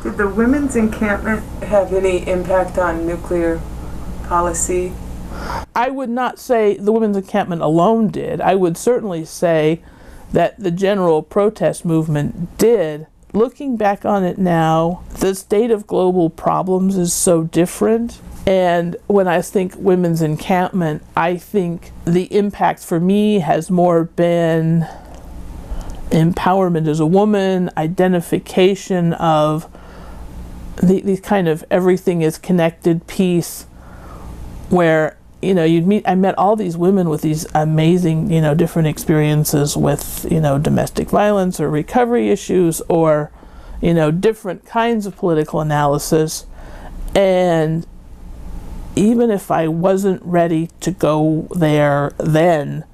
Did the women's encampment have any impact on nuclear policy? I would not say the women's encampment alone did. I would certainly say that the general protest movement did. Looking back on it now, the state of global problems is so different. And when I think women's encampment, I think the impact for me has more been empowerment as a woman, identification of these kind of everything is connected piece where, you know, I met all these women with these amazing, you know, different experiences with, you know, domestic violence or recovery issues or, you know, different kinds of political analysis. And even if I wasn't ready to go there then,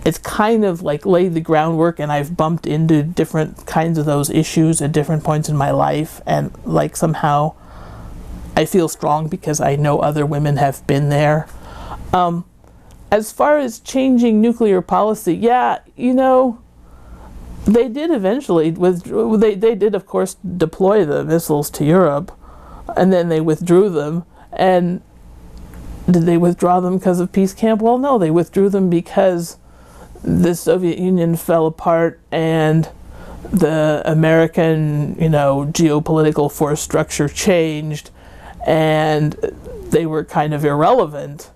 it's kind of like laid the groundwork, and I've bumped into different kinds of those issues at different points in my life, and like somehow I feel strong because I know other women have been there. As far as changing nuclear policy, yeah, you know, they did eventually they did of course deploy the missiles to Europe, and then they withdrew them. And did they withdraw them because of peace camp? Well, no, they withdrew them because the Soviet Union fell apart and the American, you know, geopolitical force structure changed, and they were kind of irrelevant.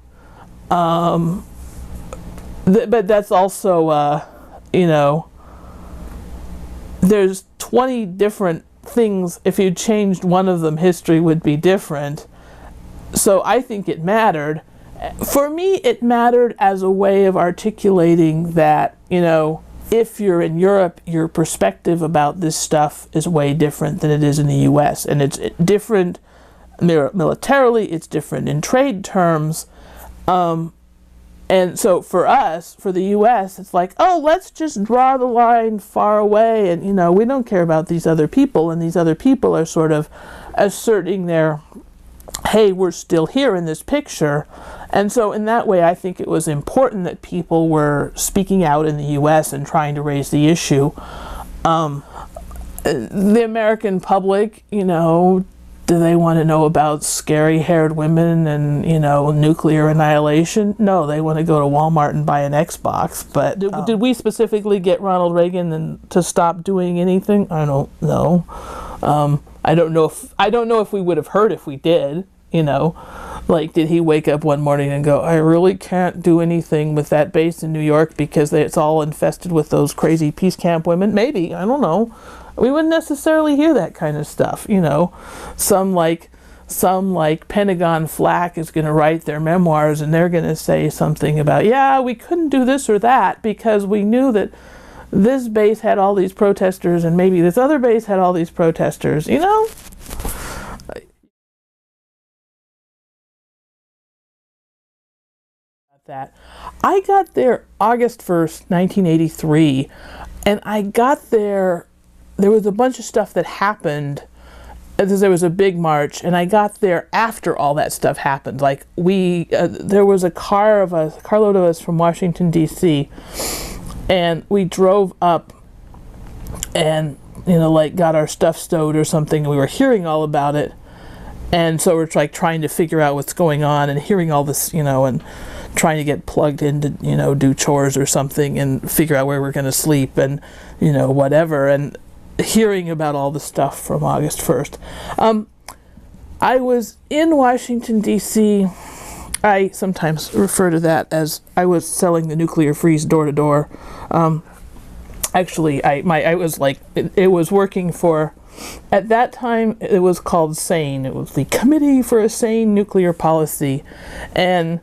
But that's also, you know, there's 20 different things. If you changed one of them, history would be different. So I think it mattered. For me, it mattered as a way of articulating that, you know, if you're in Europe, your perspective about this stuff is way different than it is in the US. And it's different militarily, it's different in trade terms. And so for us, for the US, it's like, oh, let's just draw the line far away, and, you know, we don't care about these other people, and these other people are sort of asserting their, hey, we're still here in this picture. And so in that way, I think it was important that people were speaking out in the US and trying to raise the issue. The American public, you know, do they want to know about scary-haired women and, you know, nuclear annihilation? No, they want to go to Walmart and buy an Xbox. But did we specifically get Ronald Reagan to stop doing anything? I don't know. I don't know if we would have heard if we did. You know, like, did he wake up one morning and go, I really can't do anything with that base in New York because it's all infested with those crazy peace camp women? Maybe, I don't know. We wouldn't necessarily hear that kind of stuff, you know. Some like Pentagon flack is going to write their memoirs, and they're going to say something about, yeah, we couldn't do this or that because we knew that this base had all these protesters and maybe this other base had all these protesters, you know? That I got there August 1st, 1983, and I got there was a bunch of stuff that happened. There was a big march, and I got there after all that stuff happened. Like, there was a carload of us from Washington, D.C., and we drove up and, you know, like, got our stuff stowed or something, and we were hearing all about it. And so we're like trying to figure out what's going on and hearing all this, you know, and trying to get plugged in to, you know, do chores or something and figure out where we're going to sleep and, you know, whatever. And hearing about all the stuff from August 1st. I was in Washington, D.C. I sometimes refer to that as I was selling the nuclear freeze door to door. Actually, I was like, it was working for, at that time, it was called SANE. It was the Committee for a Sane Nuclear Policy. And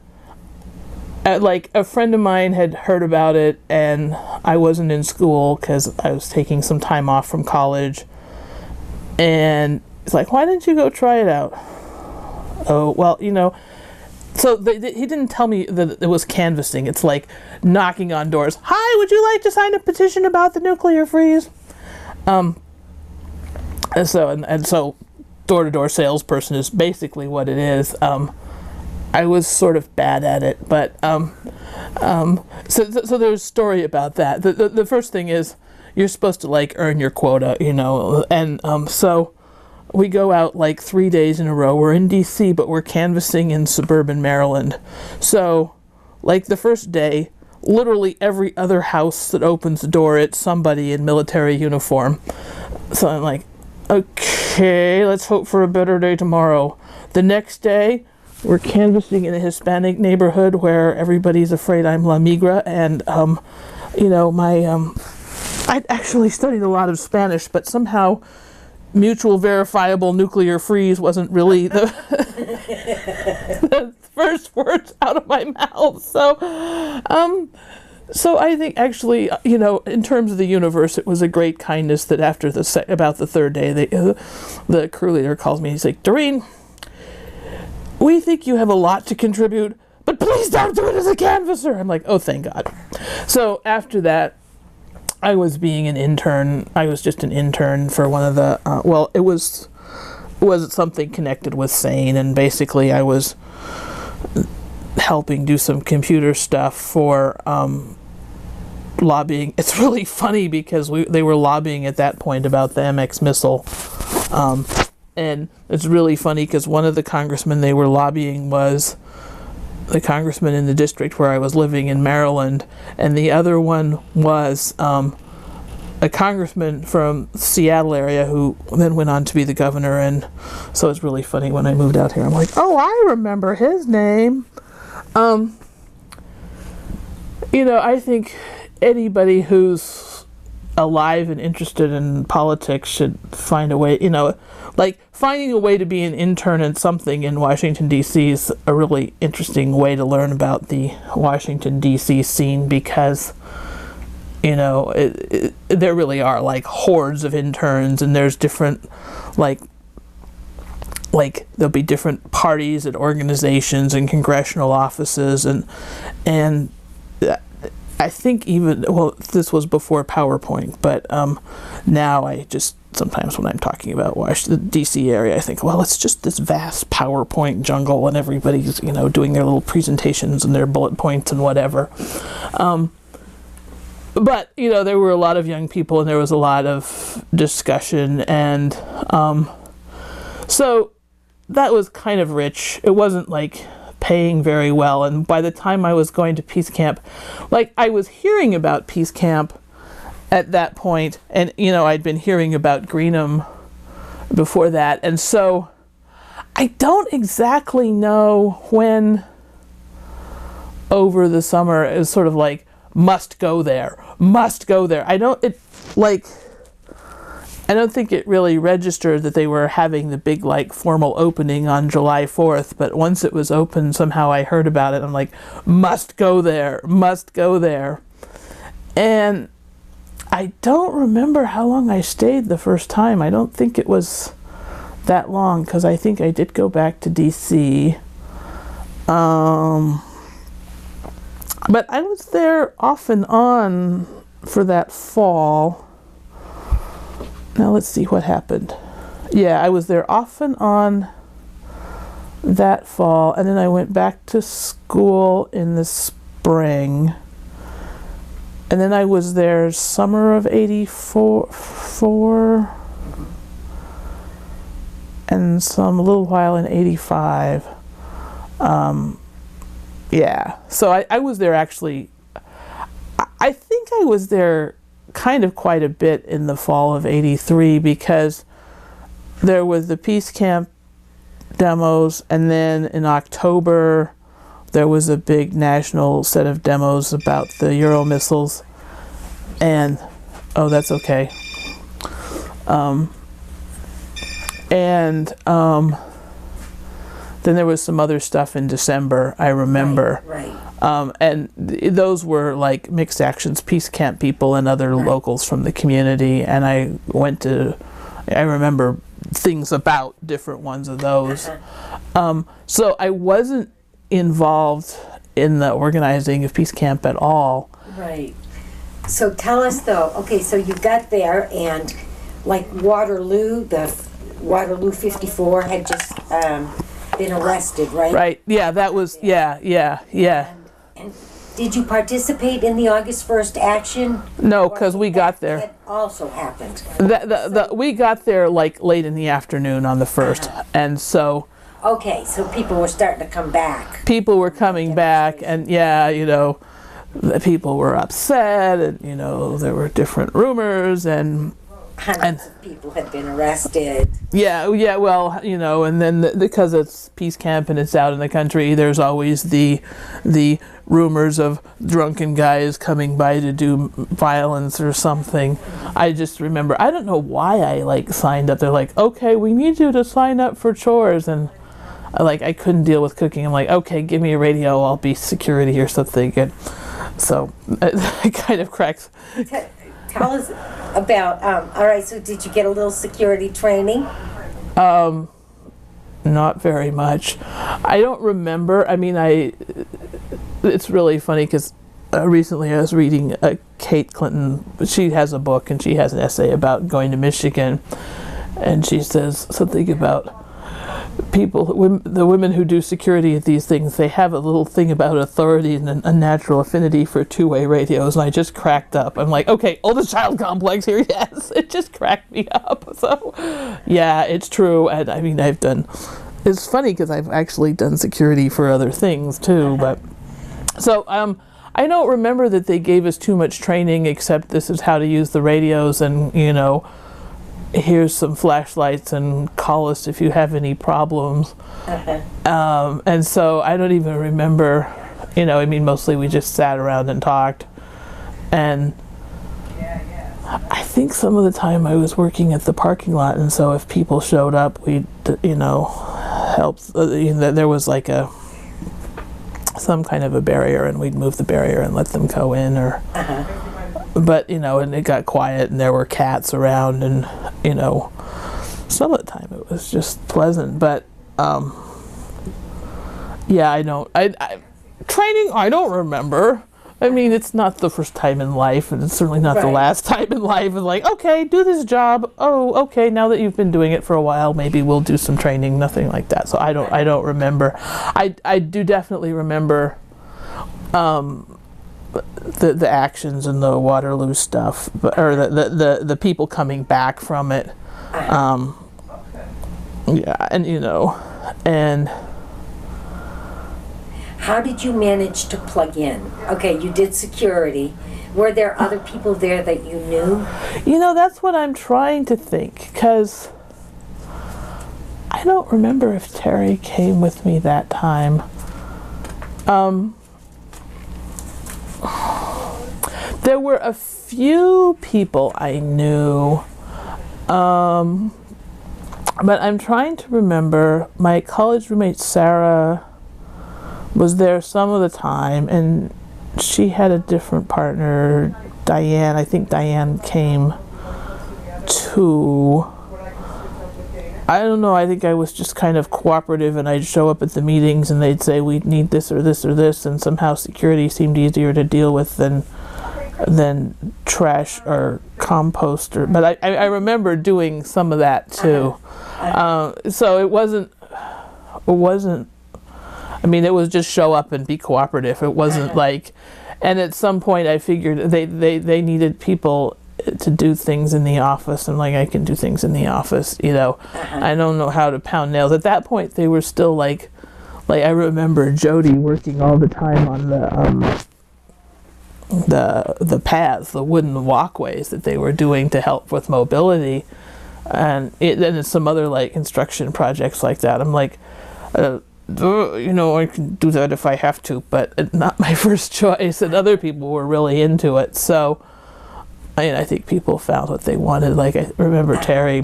like, a friend of mine had heard about it, and I wasn't in school because I was taking some time off from college. And it's like, why didn't you go try it out? Oh, well, you know, so he didn't tell me that it was canvassing. It's like knocking on doors. Hi, would you like to sign a petition about the nuclear freeze? And so door-to-door salesperson is basically what it is. I was sort of bad at it, but so there's a story about that. The first thing is you're supposed to like earn your quota, you know, and so we go out like 3 days in a row. We're in D.C., but we're canvassing in suburban Maryland. So, like the first day, literally every other house that opens the door, it's somebody in military uniform. So I'm like, okay, let's hope for a better day tomorrow. The next day, we're canvassing in a Hispanic neighborhood where everybody's afraid I'm La Migra, and I'd actually studied a lot of Spanish, but somehow mutual verifiable nuclear freeze wasn't really the, the first words out of my mouth. So I think actually, in terms of the universe, it was a great kindness that after about the third day, the crew leader calls me. He's like, Doreen, we think you have a lot to contribute, but please don't do it as a canvasser. I'm like, oh, thank God. So after that, I was being an intern. I was just an intern for one of the, it was something connected with SANE, and basically I was helping do some computer stuff for lobbying. It's really funny because they were lobbying at that point about the MX missile. And it's really funny because one of the congressmen they were lobbying was the congressman in the district where I was living in Maryland, and the other one was a congressman from the Seattle area who then went on to be the governor. And so it's really funny when I moved out here. I'm like, oh, I remember his name. I think anybody who's alive and interested in politics should find a way, like finding a way to be an intern in something in Washington, D.C. is a really interesting way to learn about the Washington, D.C. scene, because, there really are like hordes of interns, and there's different, like there'll be different parties and organizations and congressional offices, and I think this was before PowerPoint, but now I just, sometimes when I'm talking about the DC area, I think, well, it's just this vast PowerPoint jungle, and everybody's, doing their little presentations and their bullet points and whatever. But, there were a lot of young people, and there was a lot of discussion, and so that was kind of rich. It wasn't like paying very well, and by the time I was going to Peace Camp, I was hearing about Peace Camp at that point, and I'd been hearing about Greenham before that, and so I don't exactly know when over the summer it was sort of like must go there. I don't think it really registered that they were having the big formal opening on July 4th, but once it was open, somehow I heard about it. I'm like, must go there. And I don't remember how long I stayed the first time. I don't think it was that long, because I think I did go back to DC. But I was there off and on for that fall. Now let's see what happened. Yeah, I was there off and on that fall, and then I went back to school in the spring. And then I was there summer of '84, and a little while in '85. Yeah, so I was there actually, I think I was there kind of quite a bit in the fall of '83, because there was the Peace Camp demos, and then in October there was a big national set of demos about the Euro missiles, and that's okay. Then there was some other stuff in December, I remember. Right. And those were mixed actions, Peace Camp people and other locals from the community. And I remember things about different ones of those. So I wasn't involved in the organizing of Peace Camp at all. Right. So tell us though, okay, so you got there, and Waterloo, the Waterloo 54 had just been arrested, right? Right. Yeah, that was, yeah. And Did you participate in the August 1st action? No, because we got there. That also happened. We got there like late in the afternoon on the 1st, and so Okay, so people were starting to come back. people were coming back, and yeah, the people were upset, and there were different rumors, and Hundreds of people had been arrested. yeah, well, and then because it's peace camp and it's out in the country, there's always the rumors of drunken guys coming by to do violence or something. I just remember, I don't know why I signed up. They're like, okay, we need you to sign up for chores, and I couldn't deal with cooking. I'm like, okay, give me a radio, I'll be security or something. And so it kind of cracks. Tell us about, all right, so did you get a little security training? Not very much. I don't remember. I mean, it's really funny because recently I was reading Kate Clinton. She has a book and she has an essay about going to Michigan, and she says something about the women who do security at these things, they have a little thing about authority and a natural affinity for two-way radios, and I just cracked up. I'm like, okay, oldest child complex here, yes. It just cracked me up. So, yeah, it's true. And I mean, it's funny because I've actually done security for other things too, but, so, I don't remember that they gave us too much training, except this is how to use the radios, and, here's some flashlights and call us if you have any problems. And so I don't even remember, mostly we just sat around and talked. And I think some of the time I was working at the parking lot, and so if people showed up, we'd, help. There was some kind of a barrier, and we'd move the barrier and let them go in, or but and it got quiet and there were cats around, and some of the time it was just pleasant, but yeah, training, I don't remember. I mean, it's not the first time in life, and it's certainly not the last time in life. It's like, okay, do this job. Oh, okay, now that you've been doing it for a while, maybe we'll do some training. Nothing like that. So I don't remember. I do definitely remember the actions and the Waterloo stuff, or the people coming back from it. Yeah, and and. How did you manage to plug in? Okay, you did security. Were there other people there that you knew? That's what I'm trying to think, because I don't remember if Terry came with me that time. There were a few people I knew, but I'm trying to remember. My college roommate Sarah was there some of the time, and she had a different partner, Diane. I think Diane came too. I don't know, I think I was just kind of cooperative, and I'd show up at the meetings and they'd say we need this or this or this, and somehow security seemed easier to deal with than trash or compost, but I remember doing some of that too. So it wasn't I mean, it was just show up and be cooperative. It wasn't and at some point I figured they needed people to do things in the office, and I can do things in the office, I don't know how to pound nails. At that point they were still I remember Jody working all the time on the paths, the wooden walkways that they were doing to help with mobility, and then some other construction projects like that. I'm like, I can do that if I have to, but not my first choice, and other people were really into it. So, I think people found what they wanted. I remember Terry,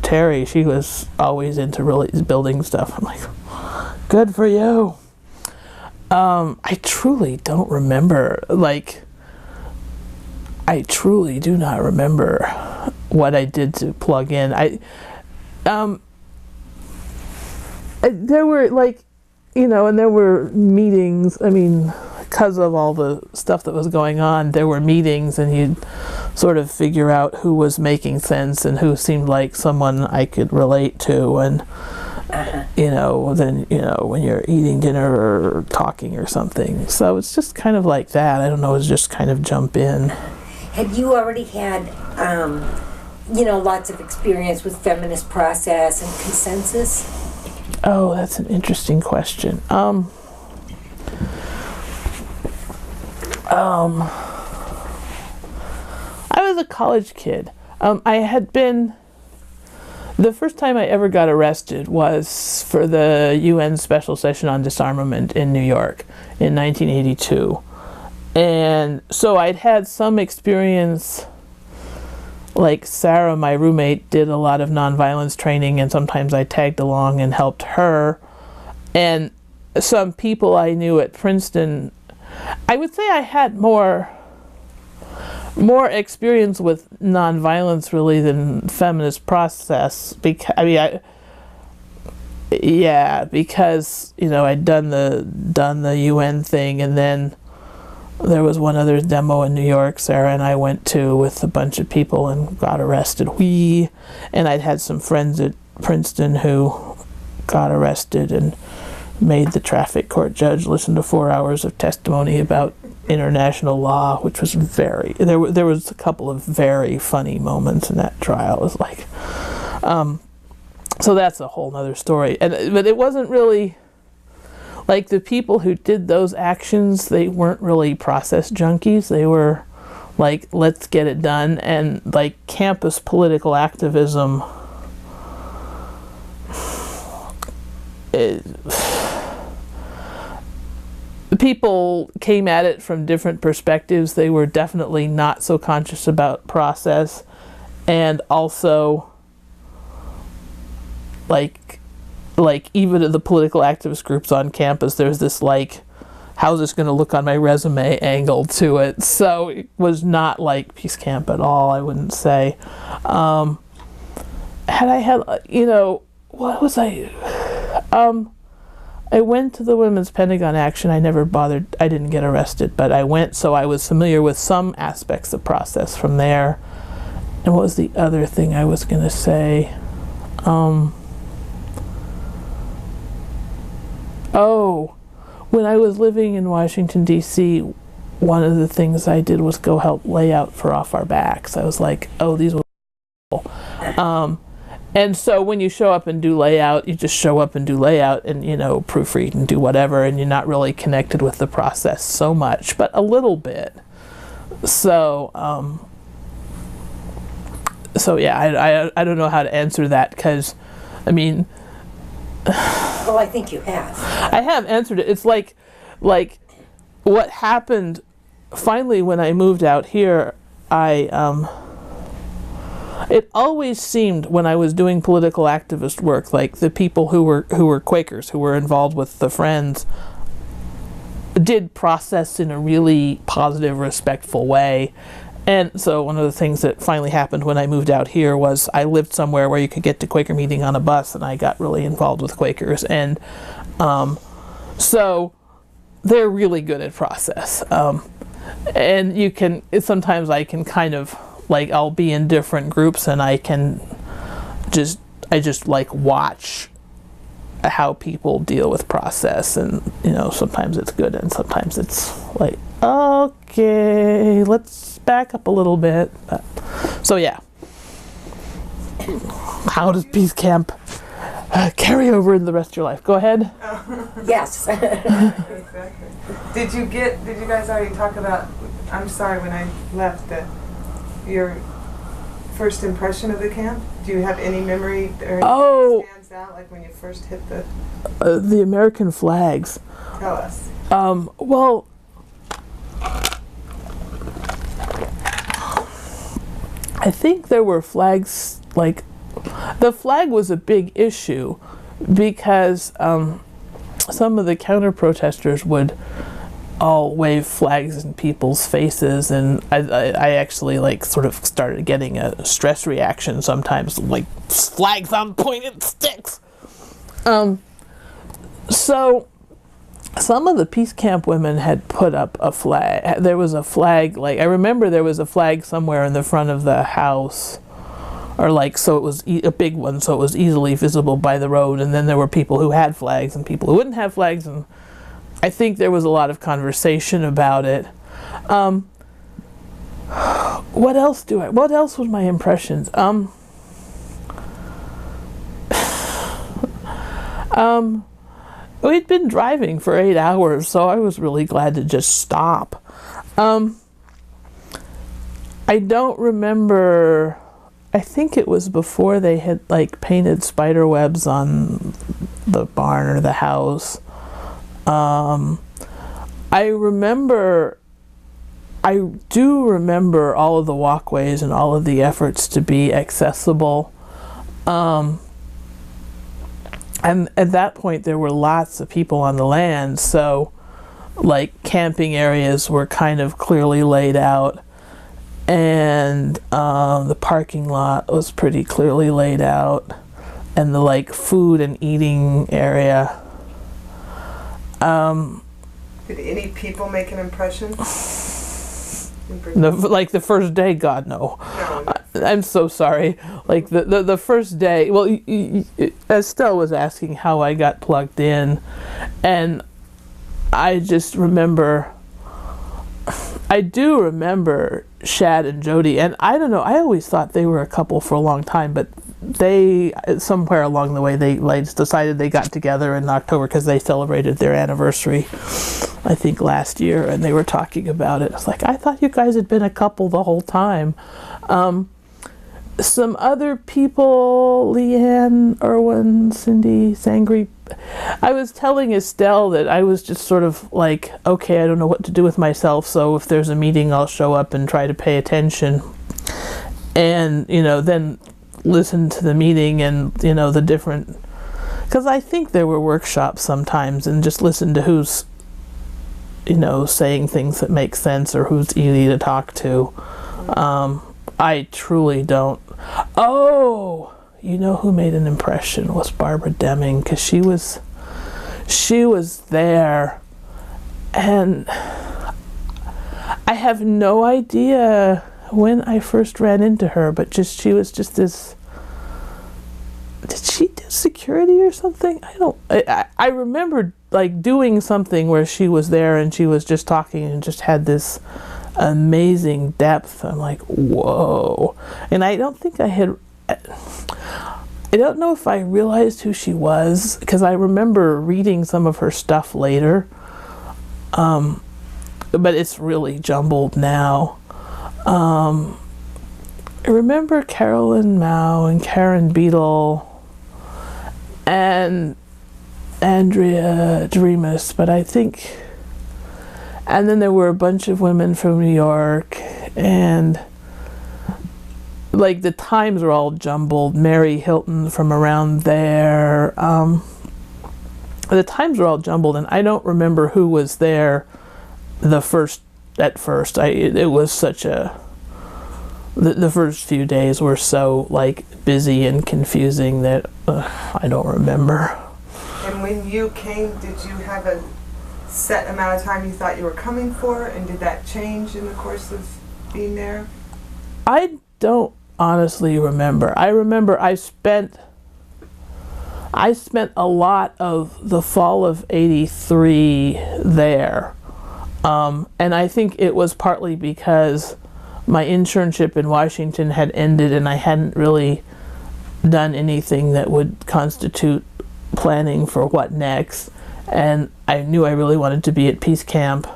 Terry, she was always into really building stuff. I'm like, good for you. I truly don't remember, I truly do not remember what I did to plug in. There were and there were meetings. I mean, because of all the stuff that was going on, there were meetings, and you'd sort of figure out who was making sense and who seemed like someone I could relate to, and than, when you're eating dinner or talking or something. So it's just kind of like that. I don't know, it's just kind of jump in. Had you already had, lots of experience with feminist process and consensus? Oh, that's an interesting question. I was a college kid. The first time I ever got arrested was for the UN Special Session on Disarmament in New York in 1982. And so I'd had some experience, like Sarah, my roommate, did a lot of nonviolence training, and sometimes I tagged along and helped her. And some people I knew at Princeton, I would say I had more experience with nonviolence really than feminist process, because I'd done the UN thing, and then there was one other demo in New York Sarah and I went to with a bunch of people and got arrested. And I'd had some friends at Princeton who got arrested and made the traffic court judge listen to 4 hours of testimony about international law, which was there was a couple of very funny moments in that trial. It was like, so that's a whole nother story. But it wasn't really, like, the people who did those actions, they weren't really process junkies. They were like, let's get it done. And like campus political activism, people came at it from different perspectives. They were definitely not so conscious about process, and also like even in the political activist groups on campus, there's this like, how's this going to look on my resume angle to it. So it was not like peace camp at all, I wouldn't say. What was I went to the Women's Pentagon Action. I never bothered, I didn't get arrested, but I went, so I was familiar with some aspects of process from there. And what was the other thing I was going to say? When I was living in Washington, D.C., one of the things I did was go help lay out for Off Our Backs. I was like, these were cool. And so when you show up and do layout, you just show up and do layout and, proofread and do whatever, and you're not really connected with the process so much, but a little bit. So, I don't know how to answer that, because, Well, I think you have. I have answered it. It's like what happened finally when I moved out here, it always seemed when I was doing political activist work, like the people who were Quakers, who were involved with the Friends, did process in a really positive, respectful way. And so one of the things that finally happened when I moved out here was I lived somewhere where you could get to Quaker meeting on a bus, and I got really involved with Quakers. And so they're really good at process. And sometimes I can kind of, like, I'll be in different groups and I just like watch how people deal with process, and sometimes it's good and sometimes it's like, okay, let's back up a little bit. So yeah, how does peace camp carry over in the rest of your life? Go ahead. Yes. Exactly. Did you guys already talk about, I'm sorry, when I left, your first impression of the camp? Do you have any memory or anything that stands out, like when you first hit the American flags? Tell us. Well, I think there were flags, like, the flag was a big issue because some of the counter-protesters would all wave flags in people's faces, and I actually, like, sort of started getting a stress reaction sometimes, like, flags on pointed sticks. So some of the peace camp women had put up a flag. There was a flag, like, I remember there was a flag somewhere in the front of the house or like, so it was a big one, so it was easily visible by the road. And then there were people who had flags and people who wouldn't have flags, and I think there was a lot of conversation about it. What else was my impressions? We'd been driving for 8 hours, so I was really glad to just stop. I don't remember, I think it was before they had like painted spider webs on the barn or the house. I do remember all of the walkways and all of the efforts to be accessible. And at that point there were lots of people on the land, so like camping areas were kind of clearly laid out, and the parking lot was pretty clearly laid out, and the like food and eating area. Did any people make an impression? Like the first day, God, no. I'm so sorry. Like the first day, well, Estelle was asking how I got plugged in, and I just remember, I do remember Shad and Jody, and I don't know, I always thought they were a couple for a long time, but they, somewhere along the way, they like decided they got together in October because they celebrated their anniversary, I think last year, and they were talking about it. It's like, I thought you guys had been a couple the whole time. Some other people, Leanne, Irwin, Cindy, Sangri. I was telling Estelle that I was just sort of like, okay, I don't know what to do with myself, so if there's a meeting, I'll show up and try to pay attention. And, you know, then listen to the meeting and, you know, the different, because I think there were workshops sometimes, and just listen to who's, you know, saying things that make sense or who's easy to talk to. I truly don't. Oh, you know who made an impression was Barbara Deming, because she was there, and I have no idea when I first ran into her, but just she was just this. Did she do security or something? I remember like doing something where she was there and she was just talking and just had this amazing depth. I'm like, whoa. And I don't think I don't know if I realized who she was, because I remember reading some of her stuff later, but it's really jumbled now. I remember Carolyn Mao and Karen Beadle and Andrea Dreamus, but I think, and then there were a bunch of women from New York, and like the times were all jumbled. Mary Hilton from around there. The times were all jumbled, and I don't remember who was there at first. It was such a, the first few days were so like busy and confusing that I don't remember. And when you came, did you have a set amount of time you thought you were coming for, and did that change in the course of being there? I don't honestly remember. I remember I spent a lot of the fall of '83 there, and I think it was partly because my internship in Washington had ended and I hadn't really done anything that would constitute planning for what next, and I knew I really wanted to be at Peace Camp,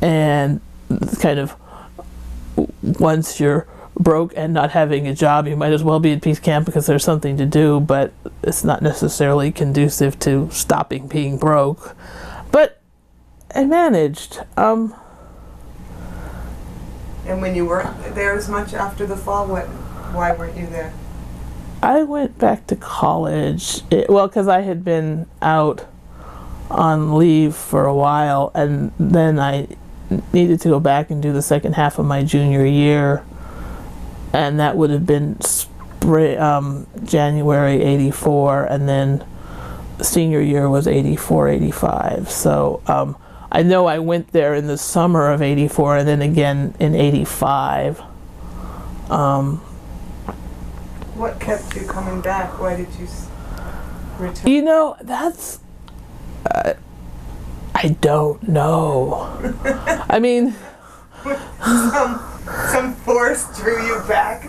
and kind of once you're broke and not having a job, you might as well be at Peace Camp because there's something to do, but it's not necessarily conducive to stopping being broke. But I managed. And when you weren't there as much after the fall, why weren't you there? I went back to college, because I had been out on leave for a while, and then I needed to go back and do the second half of my junior year, and that would have been January '84, and then senior year was '84, '85. So I know I went there in the summer of '84, and then again in '85. What kept you coming back? Why did you return? You know, that's... I don't know. I mean... Some force drew you back?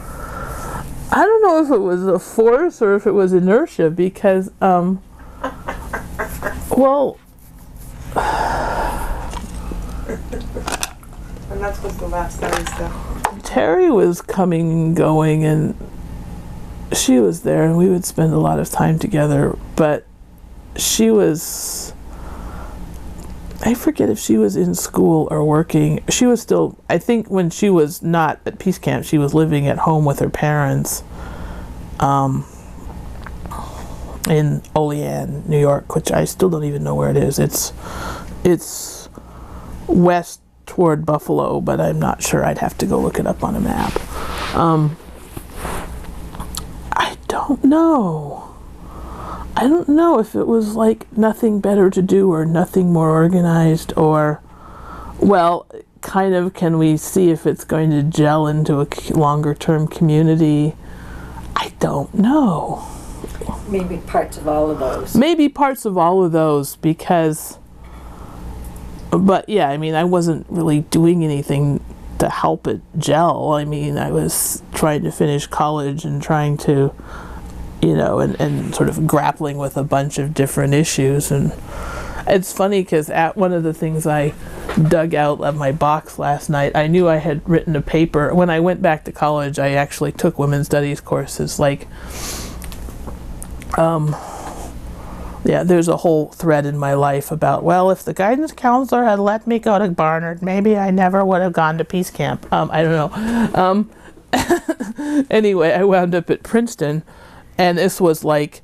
I don't know if it was a force or if it was inertia, because, well... And that's what the last time stuff. Terry was coming and going, and she was there, and we would spend a lot of time together, but she was... I forget if she was in school or working. She was still, I think when she was not at Peace Camp, she was living at home with her parents in Olean, New York, which I still don't even know where it is. It's west toward Buffalo, but I'm not sure. I'd have to go look it up on a map. I don't know. I don't know if it was like nothing better to do or nothing more organized, or, well, kind of, can we see if it's going to gel into a longer term community? I don't know. Maybe parts of all of those. Maybe parts of all of those, because, but yeah, I mean, I wasn't really doing anything to help it gel. I mean, I was trying to finish college and trying to, you know, and sort of grappling with a bunch of different issues. And it's funny because at one of the things I dug out of my box last night, I knew I had written a paper. When I went back to college, I actually took women's studies courses. Like, yeah, there's a whole thread in my life about, well, if the guidance counselor had let me go to Barnard, maybe I never would have gone to Peace Camp. I don't know. Anyway, I wound up at Princeton. And this was like,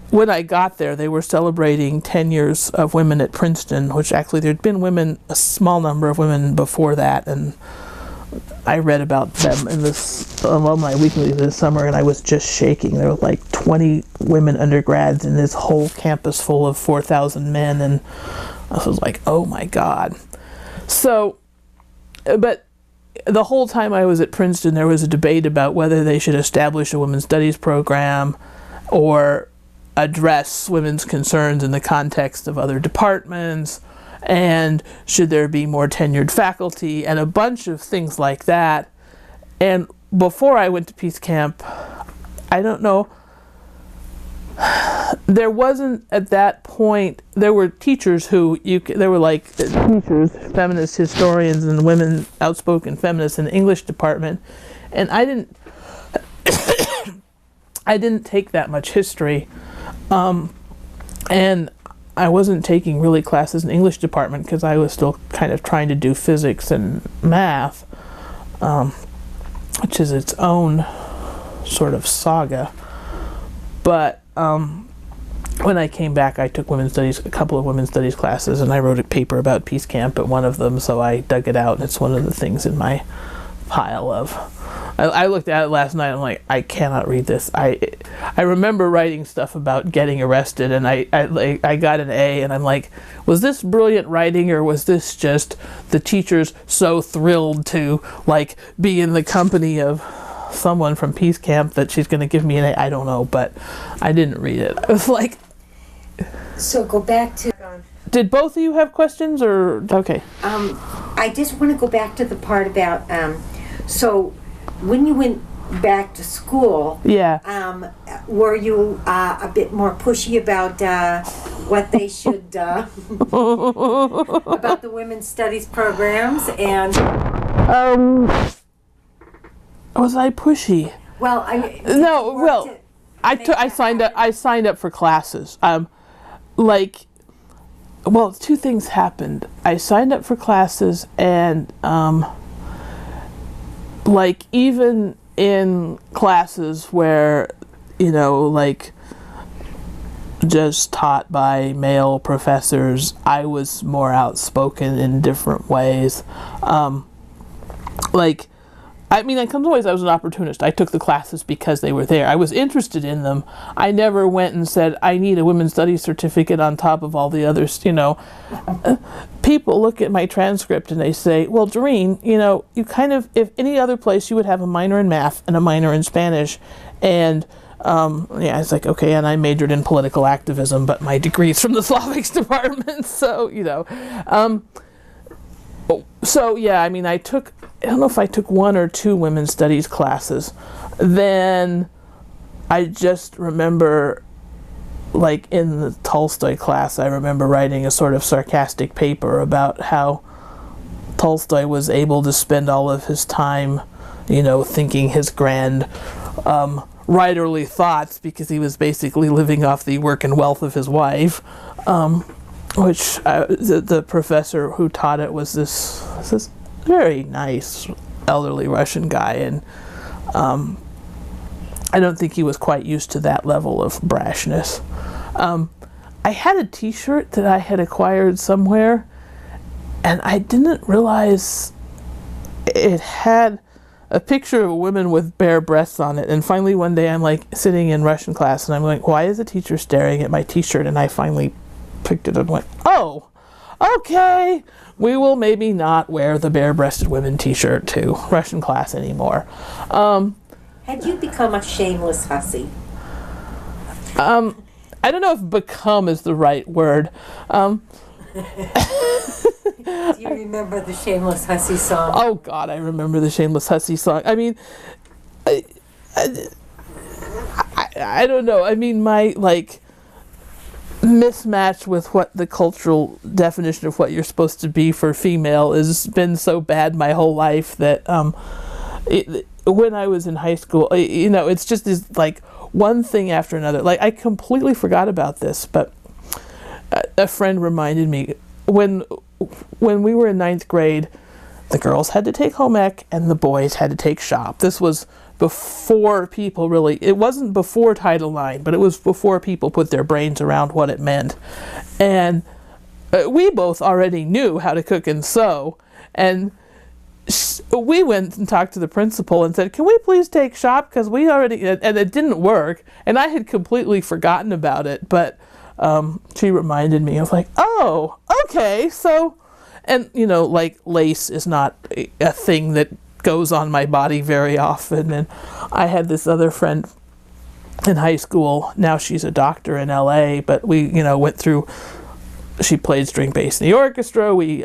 when I got there, they were celebrating 10 years of women at Princeton, which actually there'd been women, a small number of women before that, and I read about them in this alumni weekly this summer, and I was just shaking. There were like 20 women undergrads in this whole campus full of 4,000 men, and I was like, oh my God. So, but the whole time I was at Princeton, there was a debate about whether they should establish a women's studies program or address women's concerns in the context of other departments, and should there be more tenured faculty, and a bunch of things like that. And before I went to Peace Camp, I don't know, there wasn't at that point, there were teachers who, there were like teachers, feminist historians and women, outspoken feminists in the English department, and I didn't take that much history, and I wasn't taking really classes in the English department because I was still kind of trying to do physics and math, which is its own sort of saga. But when I came back, I took women's studies, a couple of women's studies classes, and I wrote a paper about Peace Camp at one of them, so I dug it out, and it's one of the things in my pile of... I looked at it last night, and I'm like, I cannot read this. I remember writing stuff about getting arrested, and I got an A, and I'm like, was this brilliant writing, or was this just the teachers so thrilled to, like, be in the company of someone from Peace Camp that she's going to give me an A? I don't know, but I didn't read it. I was like... So go back to... Did both of you have questions, or... Okay. I just want to go back to the part about... so when you went back to school... Yeah. Were you a bit more pushy about what they should... about the women's studies programs and... Was I pushy? Well, I signed up for classes. Well, two things happened. I signed up for classes, and even in classes where, just taught by male professors, I was more outspoken in different ways. I mean, in some ways I was an opportunist. I took the classes because they were there. I was interested in them. I never went and said, I need a women's studies certificate on top of all the others, you know. People look at my transcript and they say, well, Doreen, you know, you kind of, if any other place you would have a minor in math and a minor in Spanish. And yeah, it's like, okay, and I majored in political activism, but my degree's from the Slavics department, so, you know. So, yeah, I mean, I don't know if I took 1 or 2 women's studies classes. Then I just remember, like, in the Tolstoy class, I remember writing a sort of sarcastic paper about how Tolstoy was able to spend all of his time, you know, thinking his grand writerly thoughts because he was basically living off the work and wealth of his wife, which the professor who taught it was this very nice elderly Russian guy, and I don't think he was quite used to that level of brashness. I had a t-shirt that I had acquired somewhere, and I didn't realize it had a picture of a woman with bare breasts on it. And finally one day I'm like sitting in Russian class and I'm like, why is the teacher staring at my t-shirt? And I finally picked it up and went, oh, okay, we will maybe not wear the bare-breasted women t-shirt to Russian class anymore. Had you become a shameless hussy? I don't know if become is the right word. Do you remember the Shameless Hussy song? Oh God, I remember the Shameless Hussy song. I mean, I don't know. I mean, my, like, mismatch with what the cultural definition of what you're supposed to be for female has been so bad my whole life that when I was in high school, you know, it's just this, like, one thing after another. Like, I completely forgot about this, but a friend reminded me, when we were in 9th grade, the girls had to take home ec and the boys had to take shop. This was before people really, it wasn't before Title IX, but it was before people put their brains around what it meant. And we both already knew how to cook and sew, and we went and talked to the principal and said, can we please take shop, because we already, and it didn't work, and I had completely forgotten about it, but she reminded me. I was like, oh, okay, so, and, you know, like, lace is not a thing that goes on my body very often. And I had this other friend in high school. Now she's a doctor in LA, but we, you know, went through, she played string bass in the orchestra. We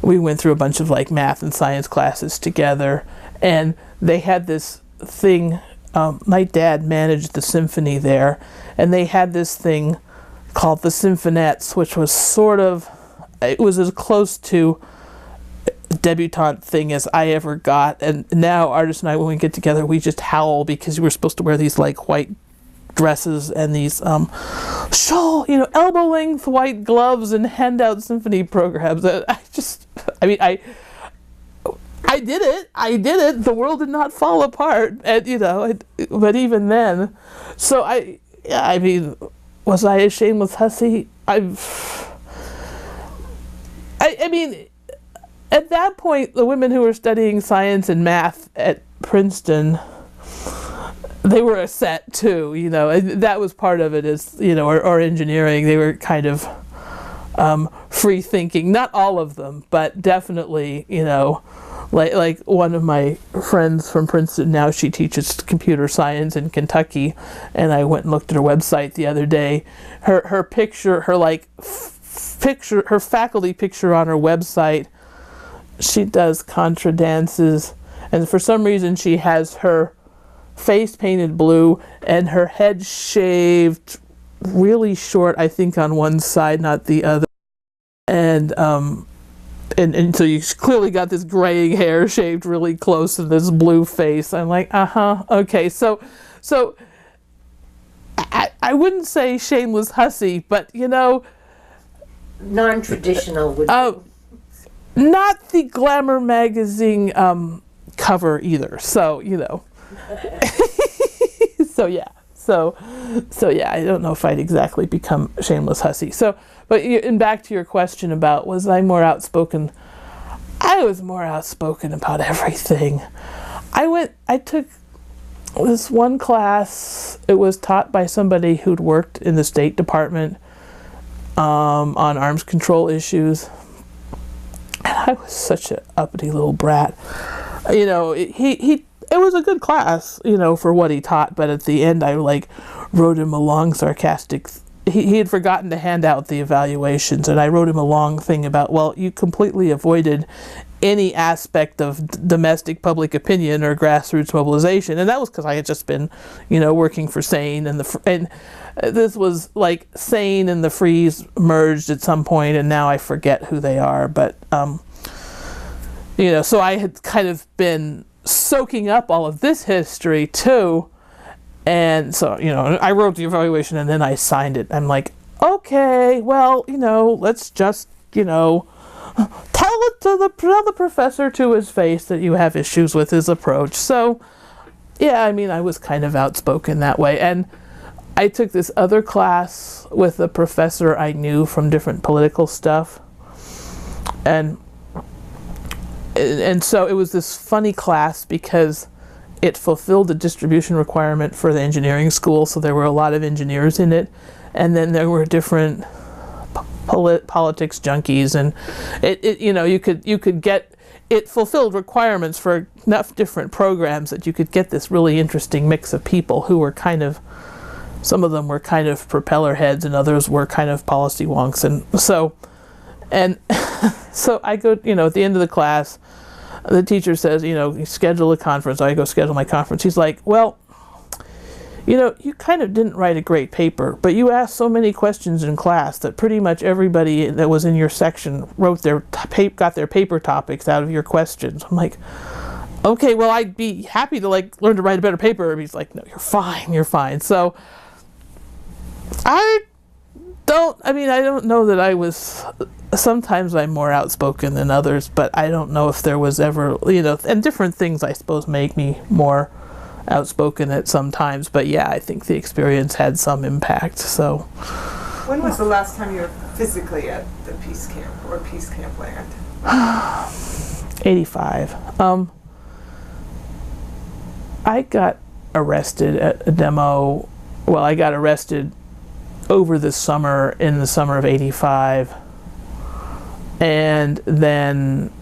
went through a bunch of, like, math and science classes together, and they had this thing, my dad managed the symphony there, and they had this thing called the Symphonettes, which was sort of, it was as close to debutante thing as I ever got. And now artists and I, when we get together, we just howl because we were supposed to wear these, like, white dresses and these shawl, you know, elbow length white gloves and hand out symphony programs. I did it. The world did not fall apart, and, you know, but even then, so I mean, was I a shameless hussy? I mean, at that point, the women who were studying science and math at Princeton, they were a set too, you know. That was part of it, is, you know, or engineering. They were kind of free thinking. Not all of them, but definitely, you know, like one of my friends from Princeton, now she teaches computer science in Kentucky, and I went and looked at her website the other day. Her picture, her, like, picture, her faculty picture on her website, she does contra dances, and for some reason she has her face painted blue and her head shaved really short, I think on one side, not the other, and so you clearly got this graying hair shaved really close to this blue face. I'm like, okay, so I wouldn't say shameless hussy, but, you know, Non-traditional would be. Not the Glamour magazine cover either. So, you know. So yeah. So yeah, I don't know if I'd exactly become a shameless hussy. So, but and back to your question about, was I more outspoken? I was more outspoken about everything. I took this one class. It was taught by somebody who'd worked in the State Department on arms control issues. And I was such an uppity little brat. You know, it was a good class, you know, for what he taught, but at the end I like wrote him a long sarcastic he had forgotten to hand out the evaluations, and I wrote him a long thing about, well, you completely avoided any aspect of domestic public opinion or grassroots mobilization. And that was because I had just been, you know, working for SANE, and this was like SANE and the Freeze merged at some point, and now I forget who they are, but you know, so I had kind of been soaking up all of this history too. And so, you know, I wrote the evaluation and then I signed it. I'm like, okay, well, you know, let's just, you know, tell the professor to his face that you have issues with his approach. So, yeah, I mean, I was kind of outspoken that way. And I took this other class with a professor I knew from different political stuff. And so it was this funny class because it fulfilled the distribution requirement for the engineering school, so there were a lot of engineers in it, and then there were different politics junkies, and it you know, you could get, it fulfilled requirements for enough different programs that you could get this really interesting mix of people who were kind of, some of them were kind of propeller heads and others were kind of policy wonks, and so so I go, you know, at the end of the class, the teacher says, you know, schedule a conference. I go schedule my conference. He's like, well, you know, you kind of didn't write a great paper, but you asked so many questions in class that pretty much everybody that was in your section wrote got their paper topics out of your questions. I'm like, okay, well, I'd be happy to like learn to write a better paper. And he's like, no, you're fine. So I don't know that I was, sometimes I'm more outspoken than others, but I don't know if there was ever, you know, and different things I suppose make me more outspoken at some times, but yeah, I think the experience had some impact. So when was the last time you were physically at the Peace Camp or Peace Camp Land? 85. I got arrested at a demo. Well, I got arrested over the summer, in the summer of 85, and then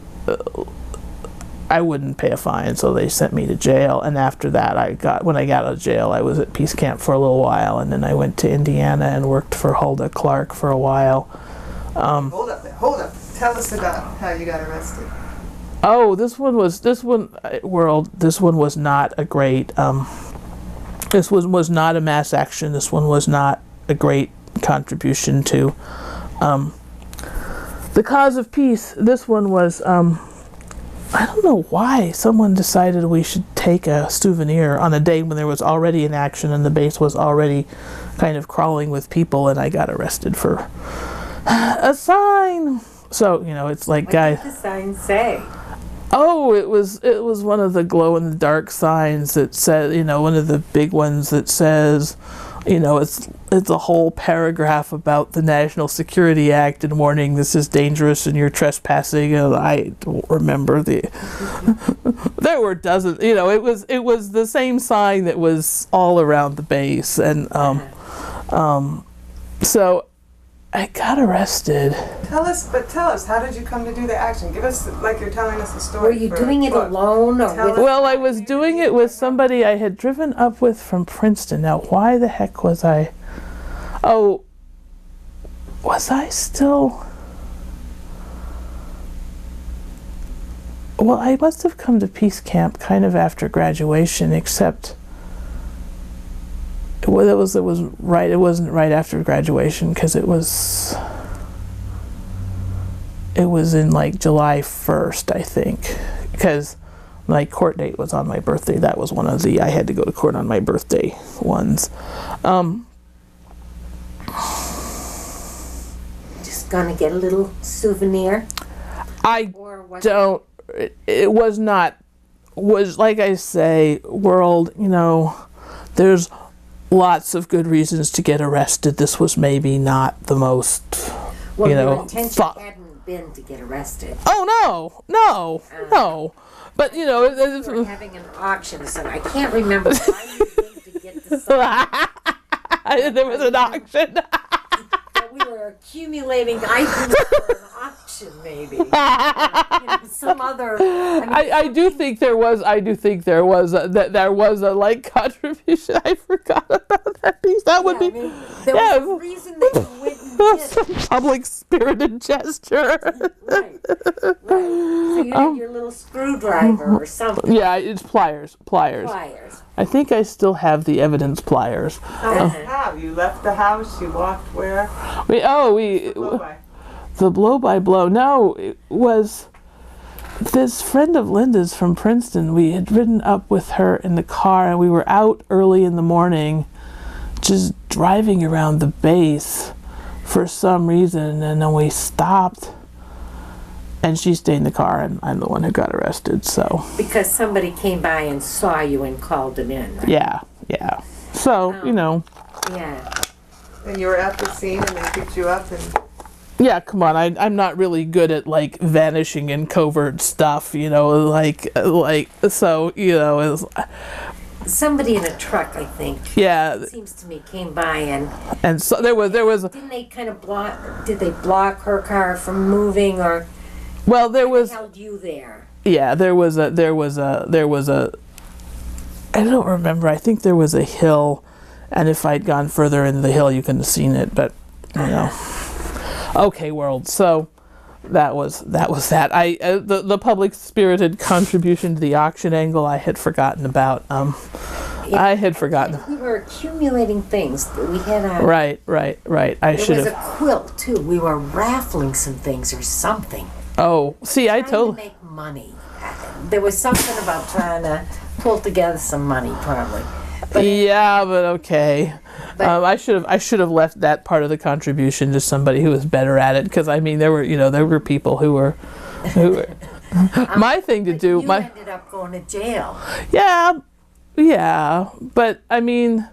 I wouldn't pay a fine, so they sent me to jail. And after that, when I got out of jail, I was at Peace Camp for a little while, and then I went to Indiana and worked for Hulda Clark for a while. Hold up. Tell us about how you got arrested. Oh, this one was not a great, this one was not a mass action. This one was not a great contribution to the cause of peace. This one was, I don't know why someone decided we should take a souvenir on a day when there was already an action and the base was already kind of crawling with people, and I got arrested for a sign. So, you know, it's like, guys. What did the sign say? Oh, it was one of the glow-in-the-dark signs that said, you know, one of the big ones that says, you know, it's a whole paragraph about the National Security Act and warning this is dangerous and you're trespassing. And I don't remember there were dozens, you know, it was the same sign that was all around the base. And so I got arrested. Tell us, how did you come to do the action? Give us, like you're telling us a story. Were you doing it alone or with? Well, I was doing it with somebody I had driven up with from Princeton. Now, why the heck was I? Oh, was I still? Well, I must have come to Peace Camp kind of after graduation, except it wasn't right after graduation, because it was in like July 1st, I think, because my court date was on my birthday. That was one of I had to go to court on my birthday ones. Just gonna get a little souvenir? It was like I say, world, you know, there's lots of good reasons to get arrested. This was maybe not the most, well, you know, your intention hadn't been to get arrested. Oh, no. But you know, We're having an auction, so I can't remember why you went to get the sign. there was an auction. But we were accumulating items for an auction, maybe. Some other. I do think there was. I do think there was there was a like contribution. I forgot about that piece. That would be. There was a reason that you went and did some public spirited gesture. Right. So you had your little screwdriver or something. Yeah, it's pliers. I think I still have the evidence pliers. How? You left the house, you walked where? The blow by blow. No, it was this friend of Linda's from Princeton. We had ridden up with her in the car, and we were out early in the morning just driving around the base for some reason, and then we stopped, and she stayed in the car, and I'm the one who got arrested. So because somebody came by and saw you and called it in, right? Yeah. So, you know. Yeah. And you were at the scene and they picked you up and... Yeah, come on. I'm not really good at, like, vanishing in covert stuff, you know, like, so, you know, it was... Somebody in a truck, I think. Yeah. It seems to me came by and so there was... Didn't they kind of block... Did they block her car from moving, or... Well, there was... held you there? Yeah, there was a... I don't remember. I think there was a hill, and if I'd gone further into the hill, you couldn't have seen it, but, you know. Okay, world. So that was that. The public spirited contribution to the auction angle I had forgotten about. I had forgotten. We were accumulating things. We had a right. I should have. There was a quilt too. We were raffling some things or something. Oh, see, I told. To make money. There was something about trying to pull together some money, probably. But okay. I should have left that part of the contribution to somebody who was better at it, because I mean there were people who were my thing to do. You ended up going to jail. Yeah, but I mean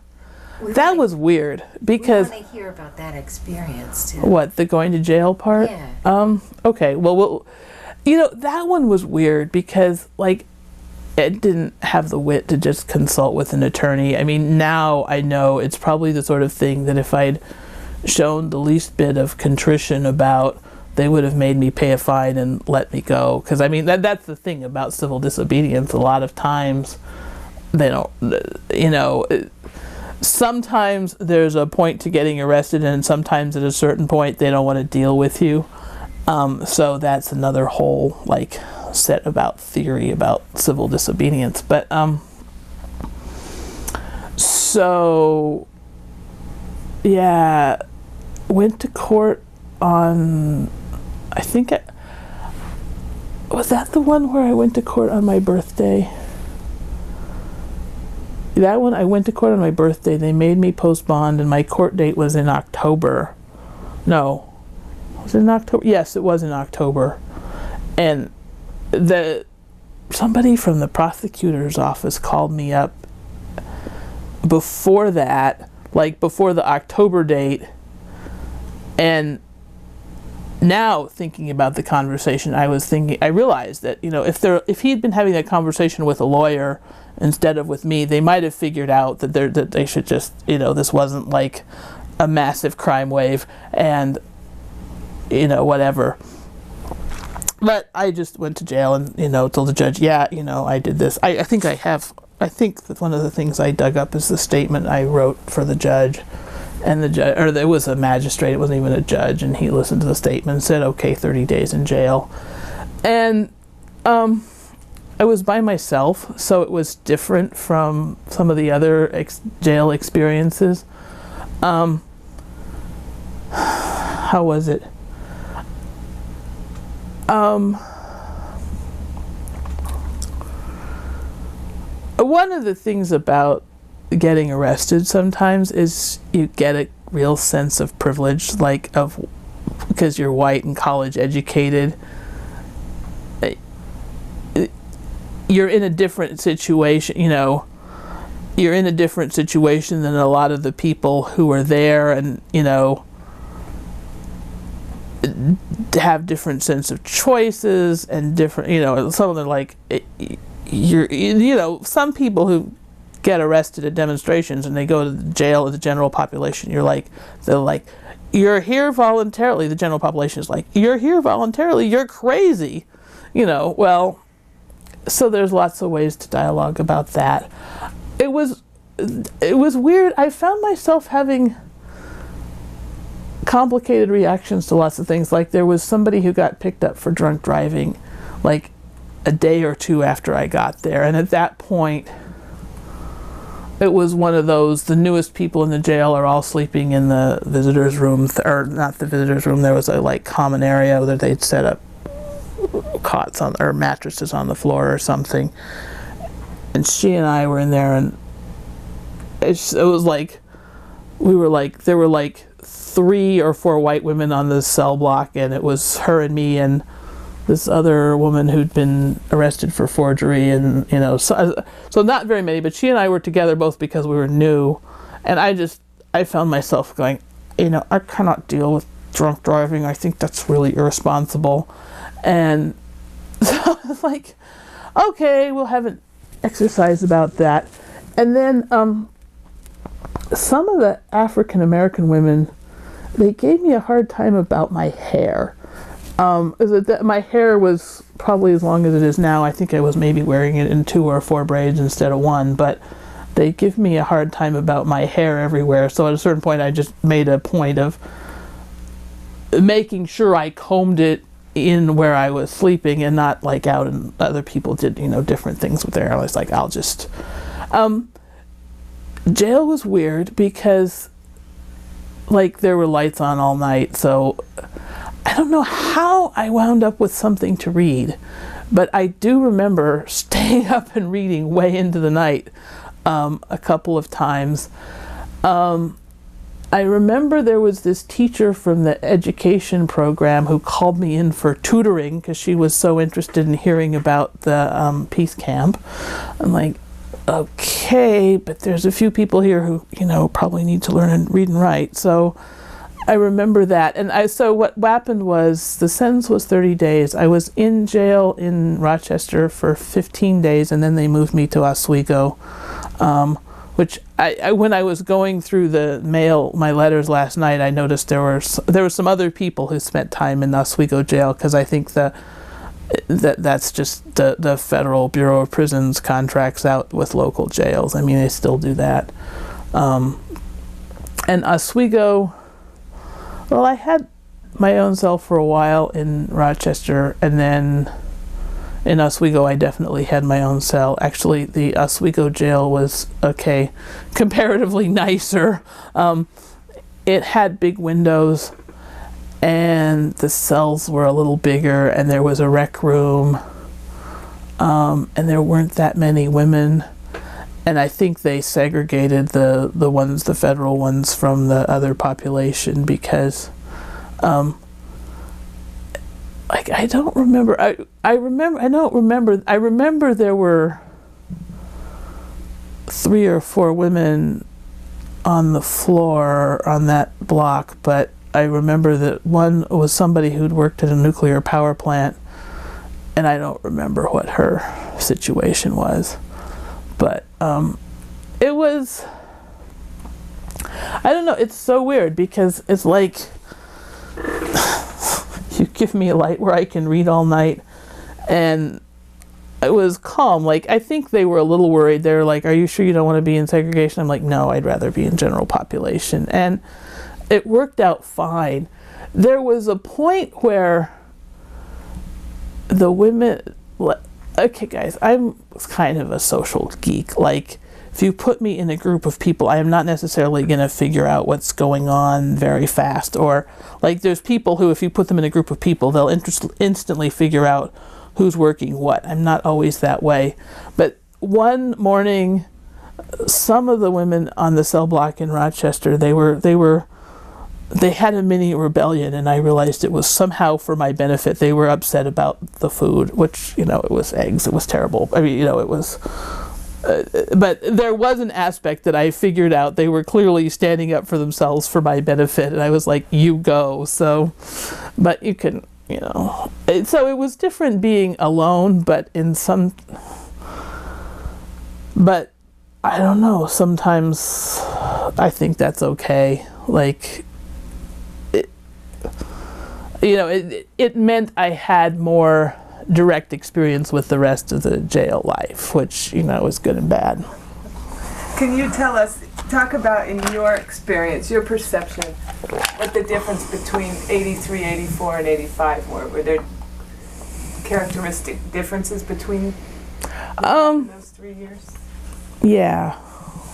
that was weird because we want to hear about that experience too. What, the going to jail part? Yeah. Okay. Well, you know, that one was weird because like it didn't have the wit to just consult with an attorney. I mean, now I know it's probably the sort of thing that if I'd shown the least bit of contrition about, they would have made me pay a fine and let me go. Because I mean, that's the thing about civil disobedience. A lot of times they don't, you know, sometimes there's a point to getting arrested, and sometimes at a certain point they don't want to deal with you. So that's another whole like set about theory about civil disobedience. But so yeah, went to court on, I think was that the one where I went to court on my birthday? That one, I went to court on my birthday. They made me post bond, and my court date was in October. No. Was it in October? Yes, it was in October. And somebody from the prosecutor's office called me up before that, like before the October date. And now thinking about the conversation, I realized that, you know, if he'd been having that conversation with a lawyer instead of with me, they might have figured out that they should just, you know, this wasn't like a massive crime wave and, you know, whatever. But I just went to jail and, you know, told the judge, yeah, you know, I did this. I think that one of the things I dug up is the statement I wrote for the judge. And the judge, or there was a magistrate, it wasn't even a judge, and he listened to the statement and said, okay, 30 days in jail. And I was by myself, so it was different from some of the other jail experiences. How was it? One of the things about getting arrested sometimes is you get a real sense of privilege, like because you're white and college educated. You're in a different situation, you know. You're in a different situation than a lot of the people who are there, and, you know, have different sense of choices and different, some of them like, some people who get arrested at demonstrations and they go to the jail of the general population, they're like, you're here voluntarily. The general population is like, you're here voluntarily, you're crazy. Well, so there's lots of ways to dialogue about that. It was weird. I found myself having complicated reactions to lots of things. Like there was somebody who got picked up for drunk driving like a day or two after I got there, and at that point it was one of those, the newest people in the jail are all sleeping in the visitors room, or not the visitors room, there was a like common area where they'd set up cots on or mattresses on the floor or something, and she and I were in there, and it was like there were like 3 or 4 white women on the cell block, and it was her and me and this other woman who'd been arrested for forgery, and so not very many, but she and I were together both because we were new, and I found myself going, I cannot deal with drunk driving. I think that's really irresponsible. And so I was like, okay, we'll have an exercise about that. And then some of the African American women, they gave me a hard time about my hair. My hair was probably as long as it is now. I think I was maybe wearing it in 2 or 4 braids instead of 1, but they give me a hard time about my hair everywhere. So at a certain point, I just made a point of making sure I combed it in where I was sleeping and not like out, and other people did, different things with their hair. I was like, I'll just... Jail was weird because like there were lights on all night, so I don't know how I wound up with something to read, but I do remember staying up and reading way into the night a couple of times. I remember there was this teacher from the education program who called me in for tutoring because she was so interested in hearing about the peace camp. I'm like, okay, but there's a few people here who, probably need to learn and read and write. So I remember that. And so what happened was the sentence was 30 days. I was in jail in Rochester for 15 days, and then they moved me to Oswego, which I when I was going through the mail, my letters last night, I noticed there were some other people who spent time in Oswego jail, because I think that's just the Federal Bureau of Prisons contracts out with local jails. I mean, they still do that. And Oswego, well, I had my own cell for a while in Rochester, and then in Oswego I definitely had my own cell. Actually, the Oswego jail was, comparatively nicer. It had big windows, and the cells were a little bigger, and there was a rec room, and there weren't that many women, and I think they segregated the federal ones from the other population because I don't remember. I remember there were 3 or 4 women on the floor on that block, but I remember that one was somebody who'd worked at a nuclear power plant, and I don't remember what her situation was. But it was, I don't know, it's so weird because it's like you give me a light where I can read all night, and it was calm. Like, I think they were a little worried. They were like, are you sure you don't want to be in segregation? I'm like, no, I'd rather be in general population. And it worked out fine. There was a point where the women, okay guys, I'm kind of a social geek. Like, if you put me in a group of people, I am not necessarily going to figure out what's going on very fast. Or, like, there's people who, if you put them in a group of people, they'll instantly figure out who's working what. I'm not always that way. But one morning, some of the women on the cell block in Rochester, they had a mini rebellion, and I realized it was somehow for my benefit. They were upset about the food, which, it was eggs. It was terrible. I mean, it was but there was an aspect that I figured out. They were clearly standing up for themselves for my benefit, and I was like, you go. So, but you can, so it was different being alone, but but I don't know, sometimes I think that's okay. Like, it meant I had more direct experience with the rest of the jail life, which, is good and bad. Can you talk about in your experience, your perception, what the difference between 83, 84, and 85 were? Were there characteristic differences between those 3 years? Yeah.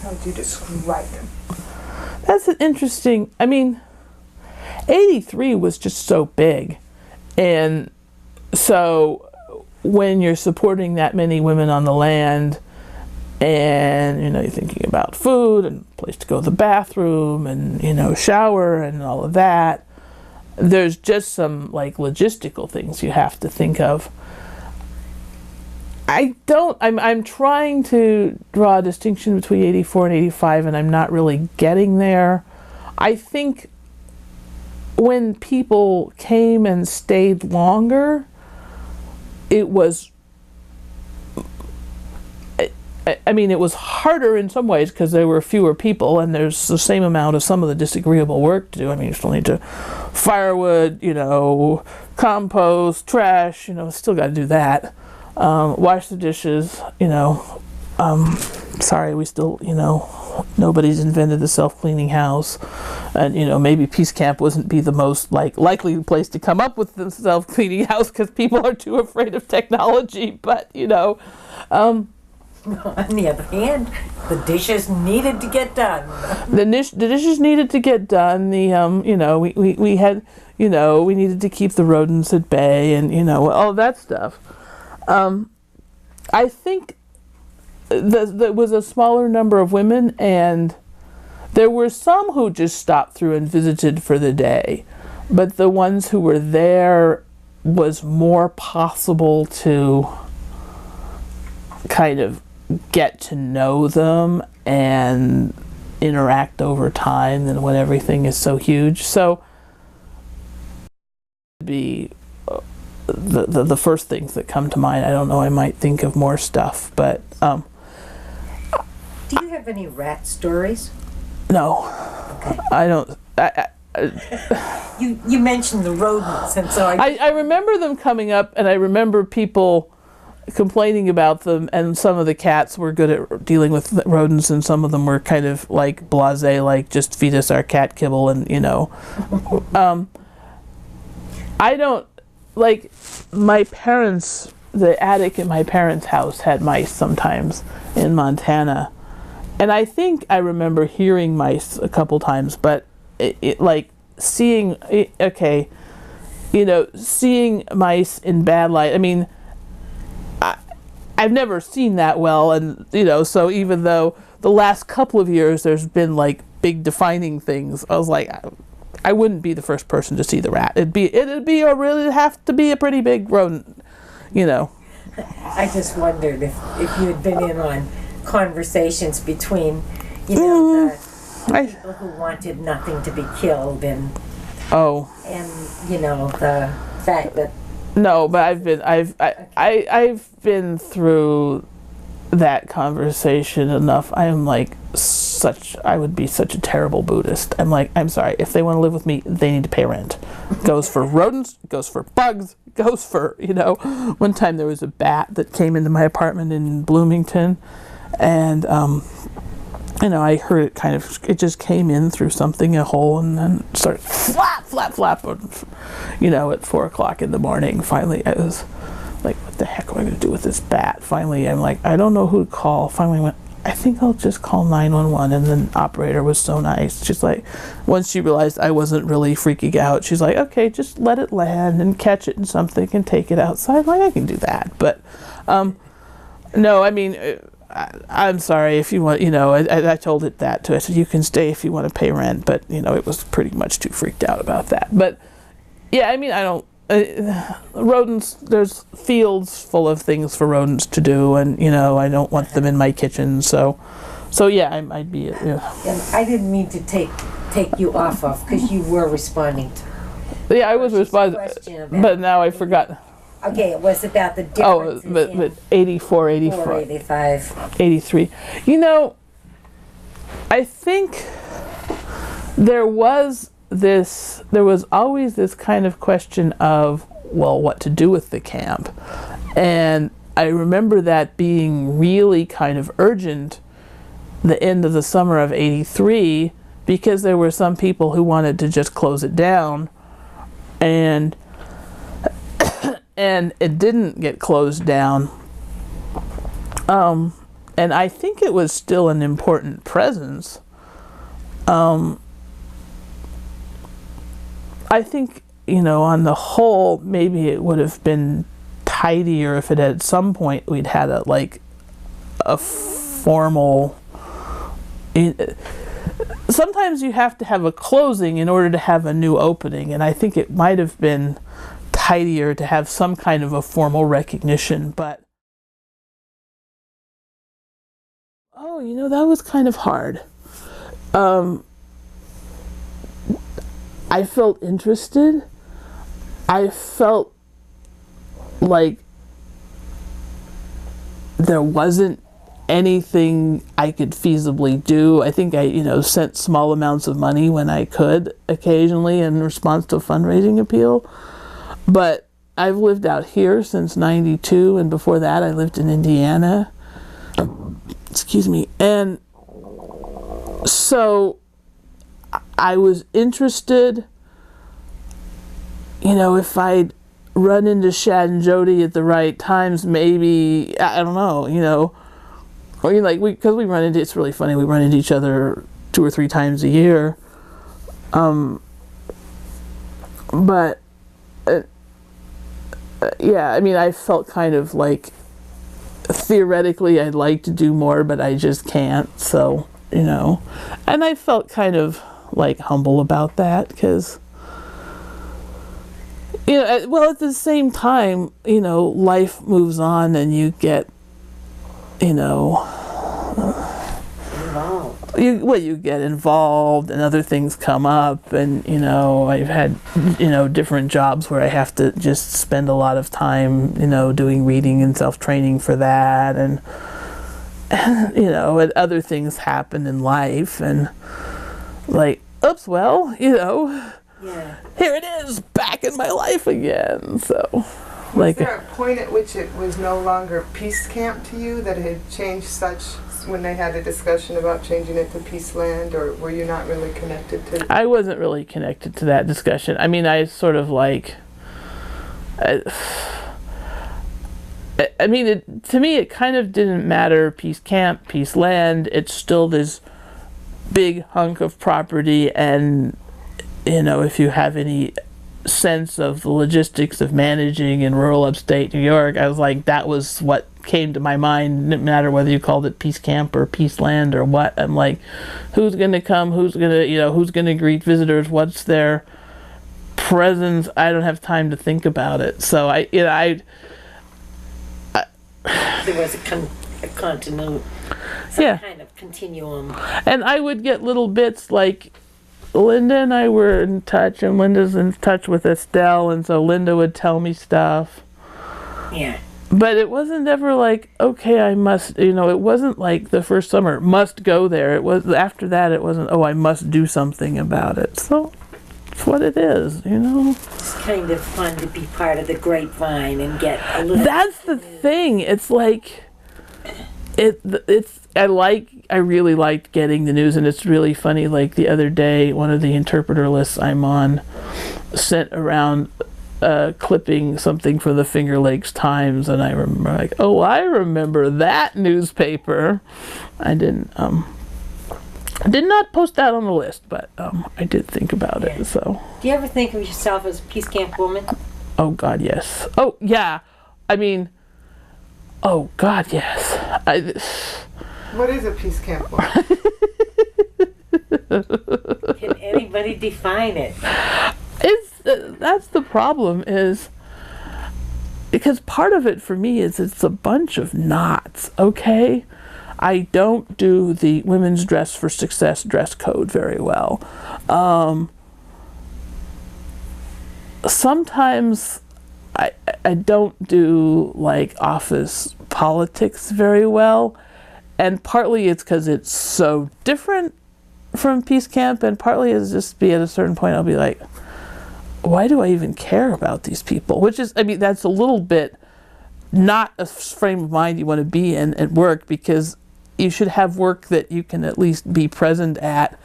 How would you describe them? That's an interesting, 83 was just so big. And so when you're supporting that many women on the land, and you're thinking about food and place to go to the bathroom and shower and all of that, there's just some logistical things you have to think of. I'm trying to draw a distinction between 84 and 85, and I'm not really getting there. I think when people came and stayed longer, it was harder in some ways because there were fewer people and there's the same amount of some of the disagreeable work to do. You still need to firewood, compost, trash, still got to do that. Wash the dishes, sorry, we still, nobody's invented the self-cleaning house. And, maybe Peace Camp wouldn't be the most likely place to come up with the self-cleaning house because people are too afraid of technology. But, on the other hand, the dishes needed to get done. The dishes needed to get done. We had, we needed to keep the rodents at bay and, all that stuff. I think there was a smaller number of women, and there were some who just stopped through and visited for the day. But the ones who were there was more possible to kind of get to know them and interact over time than when everything is so huge. So be the first things that come to mind. I don't know, I might think of more stuff, but do you have any rat stories? No. Okay. I don't. You mentioned the rodents, and so I remember them coming up, and I remember people complaining about them, and some of the cats were good at dealing with rodents, and some of them were kind of blasé, just feed us our cat kibble, and I don't my parents. The attic in my parents' house had mice sometimes in Montana, and I think I remember hearing mice a couple times, but seeing seeing mice in bad light. I've never seen that well, and so even though the last couple of years there's been big defining things, I was like, I wouldn't be the first person to see the rat. It'd have to be a pretty big rodent, I just wondered if you had been in on conversations between, the people who wanted nothing to be killed and the fact that. No, but I've been through that conversation enough. I am I would be such a terrible Buddhist. I'm sorry, if they want to live with me, they need to pay rent. Goes for rodents, goes for bugs, goes for, one time there was a bat that came into my apartment in Bloomington, and I heard it just came in through something, a hole, and then started flap, flap, flap, at 4:00 in the morning. Finally, I was like, what the heck am I going to do with this bat? Finally, I'm like, I don't know who to call. Finally, I went, I think I'll just call 911, and the operator was so nice. She's like, once she realized I wasn't really freaking out, she's like, okay, just let it land and catch it in something and take it outside. I can do that. But, no, I'm sorry if you want, I told it that too. I said, you can stay if you want to pay rent, but, it was pretty much too freaked out about that. But, yeah, I rodents, there's fields full of things for rodents to do, and I don't want them in my kitchen, so yeah, I'd be And I didn't mean to take you off because you were responding to I was responding, but now I forgot. Okay, it was about the difference. But 84, 84, 85, 83. I think there was always this kind of question of, well, what to do with the camp. And I remember that being really kind of urgent the end of the summer of 83, because there were some people who wanted to just close it down, and it didn't get closed down. And I think it was still an important presence. I think, on the whole, maybe it would have been tidier if it had, at some point we'd had a formal. Sometimes you have to have a closing in order to have a new opening, and I think it might have been tidier to have some kind of a formal recognition, but that was kind of hard. I felt interested. I felt like there wasn't anything I could feasibly do. I think I, sent small amounts of money when I could occasionally in response to a fundraising appeal. But I've lived out here since '92, and before that I lived in Indiana. Excuse me. And so I was interested, if I'd run into Shad and Jody at the right times, maybe, I don't know, or because we run into, it's really funny, we run into each other 2 or 3 times a year. But yeah, I felt kind of like theoretically I'd like to do more, but I just can't, so, and I felt kind of humble about that, because well, at the same time, life moves on, and you get you get involved, and other things come up, and I've had different jobs where I have to just spend a lot of time doing reading and self-training for that, and and other things happen in life, and oops, well, yeah, here it is, back in my life again. So, was there a point at which it was no longer peace camp to you, that it had changed such when they had a discussion about changing it to peace land, or were you not really connected to? I wasn't really connected to that discussion. I sort of to me, it kind of didn't matter, peace camp, peace land. It's still this big hunk of property, and if you have any sense of the logistics of managing in rural upstate New York, I was that was what came to my mind, no matter whether you called it peace camp or peace land or what. I'm who's gonna come, who's gonna greet visitors, what's their presence? I don't have time to think about it. So there was a continuum, some kind of continuum. And I would get little bits Linda and I were in touch, and Linda's in touch with Estelle, and so Linda would tell me stuff. Yeah. But it wasn't ever okay, I must, it wasn't the first summer, must go there. It was, after that, it wasn't, I must do something about it. So, it's what it is, It's kind of fun to be part of the grapevine and get a little... That's the thing. It's I really liked getting the news, and it's really funny, the other day, one of the interpreter lists I'm on sent around clipping something for the Finger Lakes Times, and I remember I remember that newspaper. I did not post that on the list, but I did think about it. So, do you ever think of yourself as a peace camp woman? Oh God, yes. Oh yeah. Oh God, yes. What is a peace camp woman? Can anybody define it? It's that's the problem, is because part of it for me is it's a bunch of knots, okay? I don't do the women's dress for success dress code very well. Sometimes I don't do like office politics very well, and partly it's because it's so different from Peace Camp, and partly is just be at a certain point I'll be like, why do I even care about these people? Which is, I mean, that's a little bit not a frame of mind you want to be in at work, because you should have work that you can at least be present at,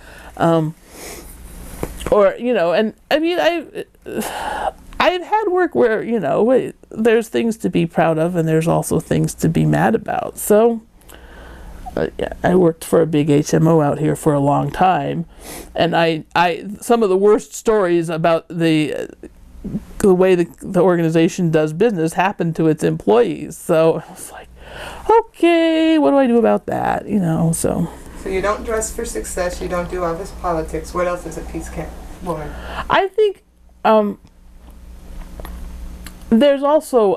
or, you know, and I mean, I've had work where, you know, there's things to be proud of and there's also things to be mad about. So yeah, I worked for a big HMO out here for a long time, and I some of the worst stories about the way the organization does business happened to its employees. So I was like, okay, what do I do about that? You know, so you don't dress for success, you don't do office politics. What else is a Peace Camp woman? I think there's also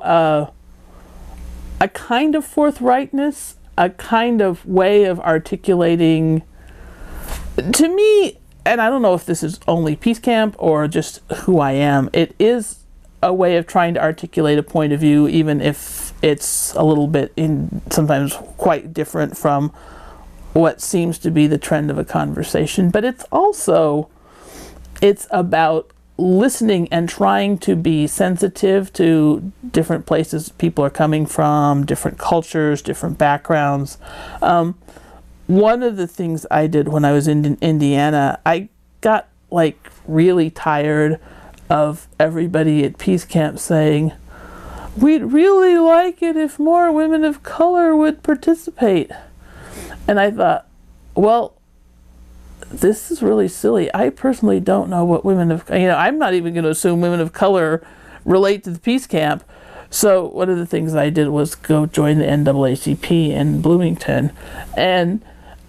a kind of forthrightness, a kind of way of articulating, to me, and I don't know if this is only Peace Camp or just who I am, it is a way of trying to articulate a point of view, even if it's a little bit sometimes quite different from what seems to be the trend of a conversation. But it's about listening and trying to be sensitive to different places people are coming from, different cultures, different backgrounds. One of the things I did when I was in Indiana, I got like really tired of everybody at Peace Camp saying, we'd really like it if more women of color would participate. And I thought, well, this is really silly. I personally don't know what women of, you know, I'm not even going to assume women of color relate to the Peace Camp. So one of the things I did was go join the NAACP in Bloomington. And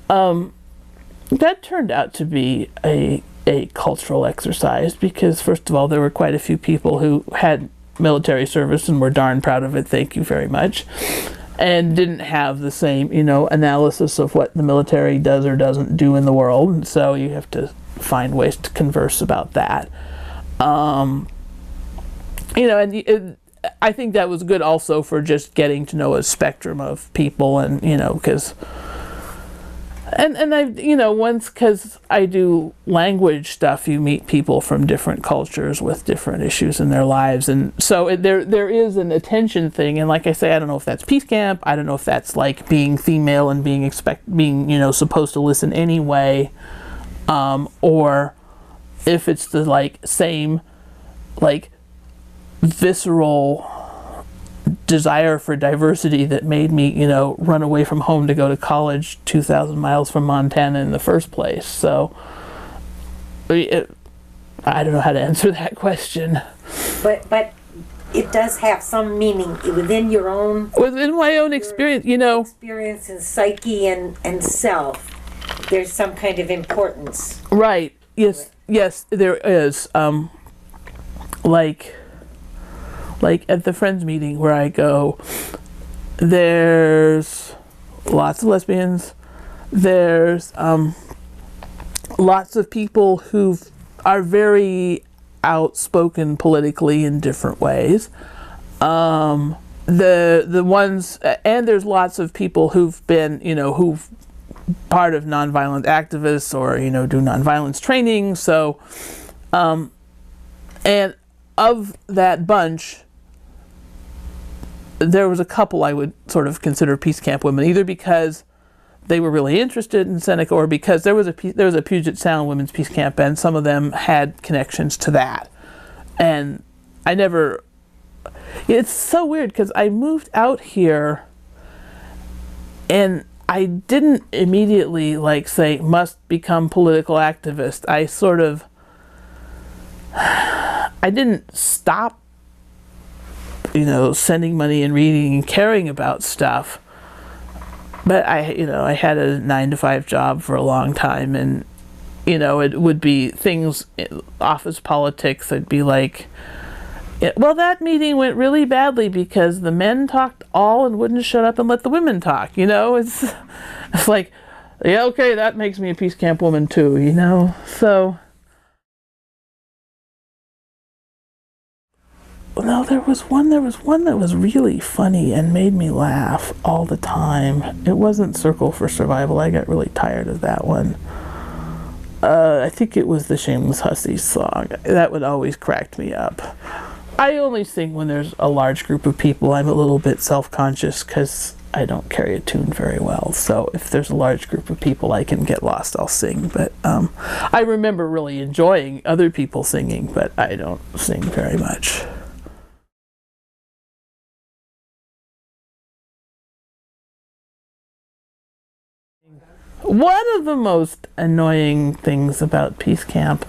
that turned out to be a cultural exercise, because first of all, there were quite a few people who had military service and were darn proud of it, thank you very much, and didn't have the same, you know, analysis of what the military does or doesn't do in the world. And so you have to find ways to converse about that. You know, and I think that was good also for just getting to know a spectrum of people, and, you know, because and I, you know, once, because I do language stuff, you meet people from different cultures with different issues in their lives, and so there is an attention thing. And like I say, I don't know if that's Peace Camp, I don't know if that's like being female and being you know, supposed to listen anyway, or if it's the like same like visceral desire for diversity that made me, you know, run away from home to go to college 2,000 miles from Montana in the first place. So I don't know how to answer that question. But it does have some meaning within your own... Within my own experience, you know. Experience and psyche and self. There's some kind of importance. Right. Yes, yes, there is. Like at the Friends meeting where I go, there's lots of lesbians, there's lots of people who are very outspoken politically in different ways. The ones, and there's lots of people who've been, you know, who've part of nonviolent activists or, you know, do nonviolence training. So, and of that bunch, there was a couple I would sort of consider Peace Camp women, either because they were really interested in Seneca or because there was a Puget Sound Women's Peace Camp, and some of them had connections to that. And I never... It's so weird because I moved out here and I didn't immediately like say must become political activist. I sort of... I didn't stop, you know, sending money and reading and caring about stuff. But I had a 9-to-5 job for a long time, and you know, it would be things, office politics. I'd be like, well, that meeting went really badly because the men talked all and wouldn't shut up and let the women talk, you know? It's like, yeah, okay, that makes me a peace camp woman too, you know? So, no, there was one that was really funny and made me laugh all the time. It wasn't Circle for Survival. I got really tired of that one. I think it was the Shameless Hussies song. That would always crack me up. I only sing when there's a large group of people. I'm a little bit self-conscious because I don't carry a tune very well. So if there's a large group of people, I can get lost, I'll sing. But I remember really enjoying other people singing, but I don't sing very much. One of the most annoying things about Peace Camp,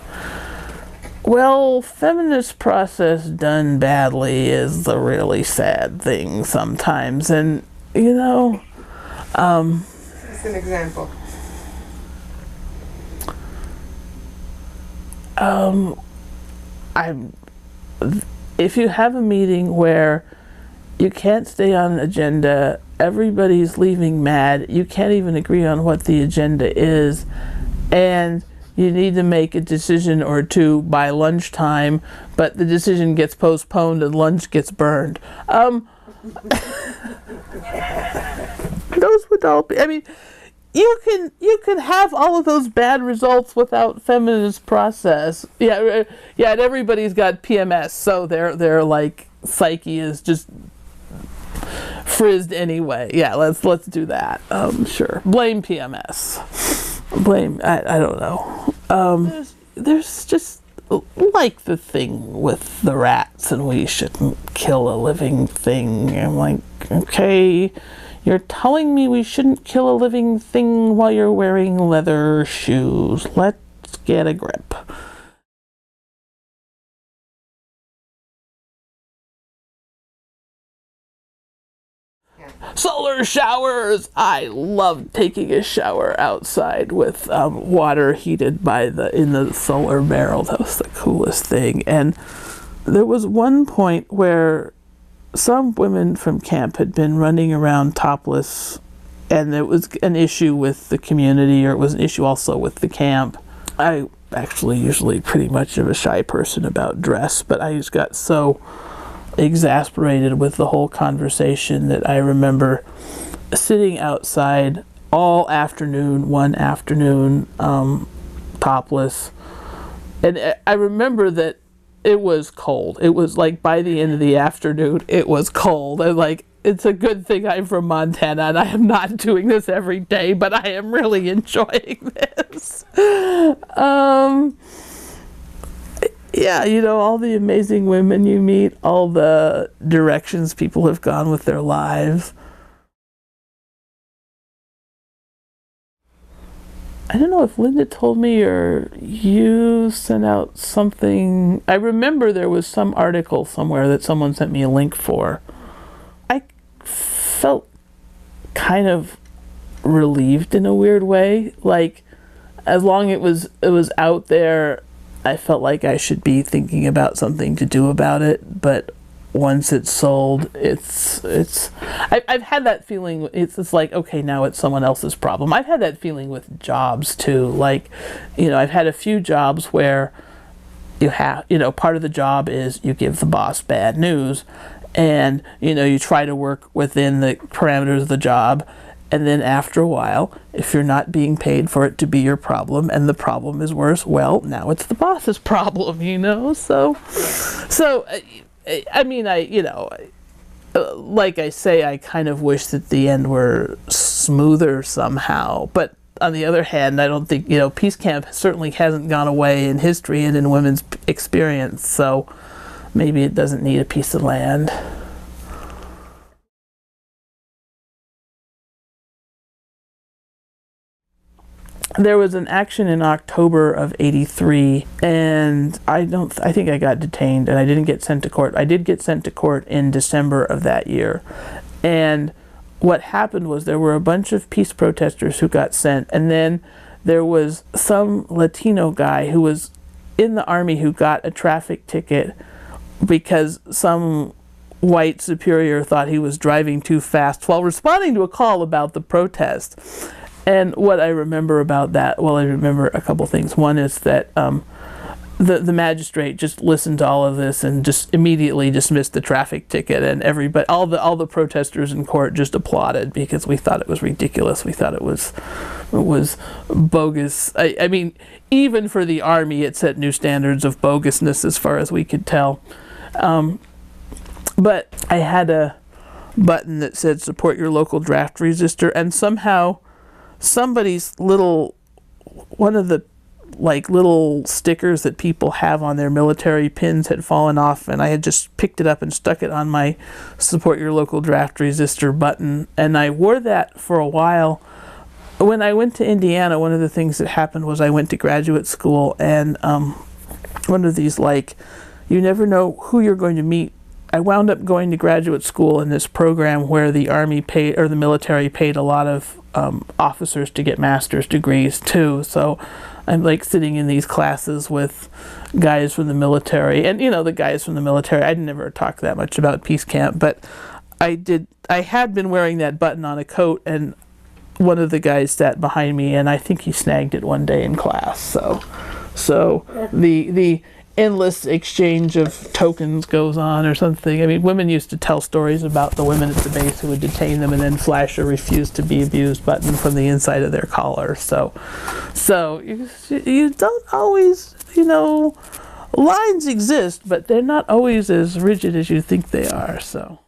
well, feminist process done badly is the really sad thing sometimes. And, you know, Just an example. If you have a meeting where you can't stay on an agenda, everybody's leaving mad, you can't even agree on what the agenda is, and you need to make a decision or two by lunchtime, but the decision gets postponed and lunch gets burned. Those would all be, I mean, you can have all of those bad results without feminist process. Yeah, and everybody's got PMS, so their like psyche is just frizzed anyway. Yeah, let's do that. Sure. Blame PMS. Blame, I don't know. There's just like the thing with the rats and we shouldn't kill a living thing. I'm like, okay, you're telling me we shouldn't kill a living thing while you're wearing leather shoes. Let's get a grip. Solar showers! I love taking a shower outside with water heated in the solar barrel. That was the coolest thing. And there was one point where some women from camp had been running around topless, and it was an issue with the community, or it was an issue also with the camp. I actually usually pretty much am a shy person about dress, but I just got so exasperated with the whole conversation that I remember sitting outside all afternoon, one afternoon, topless. And I remember that it was cold. It was like by the end of the afternoon, it was cold. And like, it's a good thing I'm from Montana and I am not doing this every day, but I am really enjoying this. Yeah, you know, all the amazing women you meet, all the directions people have gone with their lives. I don't know if Linda told me or you sent out something. I remember there was some article somewhere that someone sent me a link for. I felt kind of relieved in a weird way. Like, as long as it was out there, I felt like I should be thinking about something to do about it, but once it's sold, I've had that feeling. It's like, okay, now it's someone else's problem. I've had that feeling with jobs too. Like, you know, I've had a few jobs where you have, you know, part of the job is you give the boss bad news, and, you know, you try to work within the parameters of the job. And then after a while, if you're not being paid for it to be your problem and the problem is worse, well, now it's the boss's problem, you know? So I mean, you know, like I say, I kind of wish that the end were smoother somehow. But on the other hand, I don't think, you know, Peace Camp certainly hasn't gone away in history and in women's experience. So maybe it doesn't need a piece of land. There was an action in October of '83, and I think I got detained and I didn't get sent to court. I did get sent to court in December of that year. And what happened was there were a bunch of peace protesters who got sent, and then there was some Latino guy who was in the Army who got a traffic ticket because some white superior thought he was driving too fast while responding to a call about the protest. And what I remember about that, well, I remember a couple things. One is that the magistrate just listened to all of this and just immediately dismissed the traffic ticket, and everybody, all the protesters in court just applauded because we thought it was ridiculous. We thought it was bogus. I mean, even for the Army, it set new standards of bogusness as far as we could tell. But I had a button that said support your local draft resistor, and somehow somebody's one of the little stickers that people have on their military pins had fallen off, and I had just picked it up and stuck it on my support your local draft resistor button, and I wore that for a while. When I went to Indiana, one of the things that happened was I went to graduate school, and one of these you never know who you're going to meet. I wound up going to graduate school in this program where the Army paid, or the military paid, a lot of officers to get master's degrees too. So I'm sitting in these classes with guys from the military, and the guys from the military, I'd never talked that much about peace camp, but I had been wearing that button on a coat, and one of the guys sat behind me, and I think he snagged it one day in class. So the endless exchange of tokens goes on or something. I mean, women used to tell stories about the women at the base who would detain them and then flash a refuse to be abused button from the inside of their collar. So you don't always, lines exist, but they're not always as rigid as you think they are. So.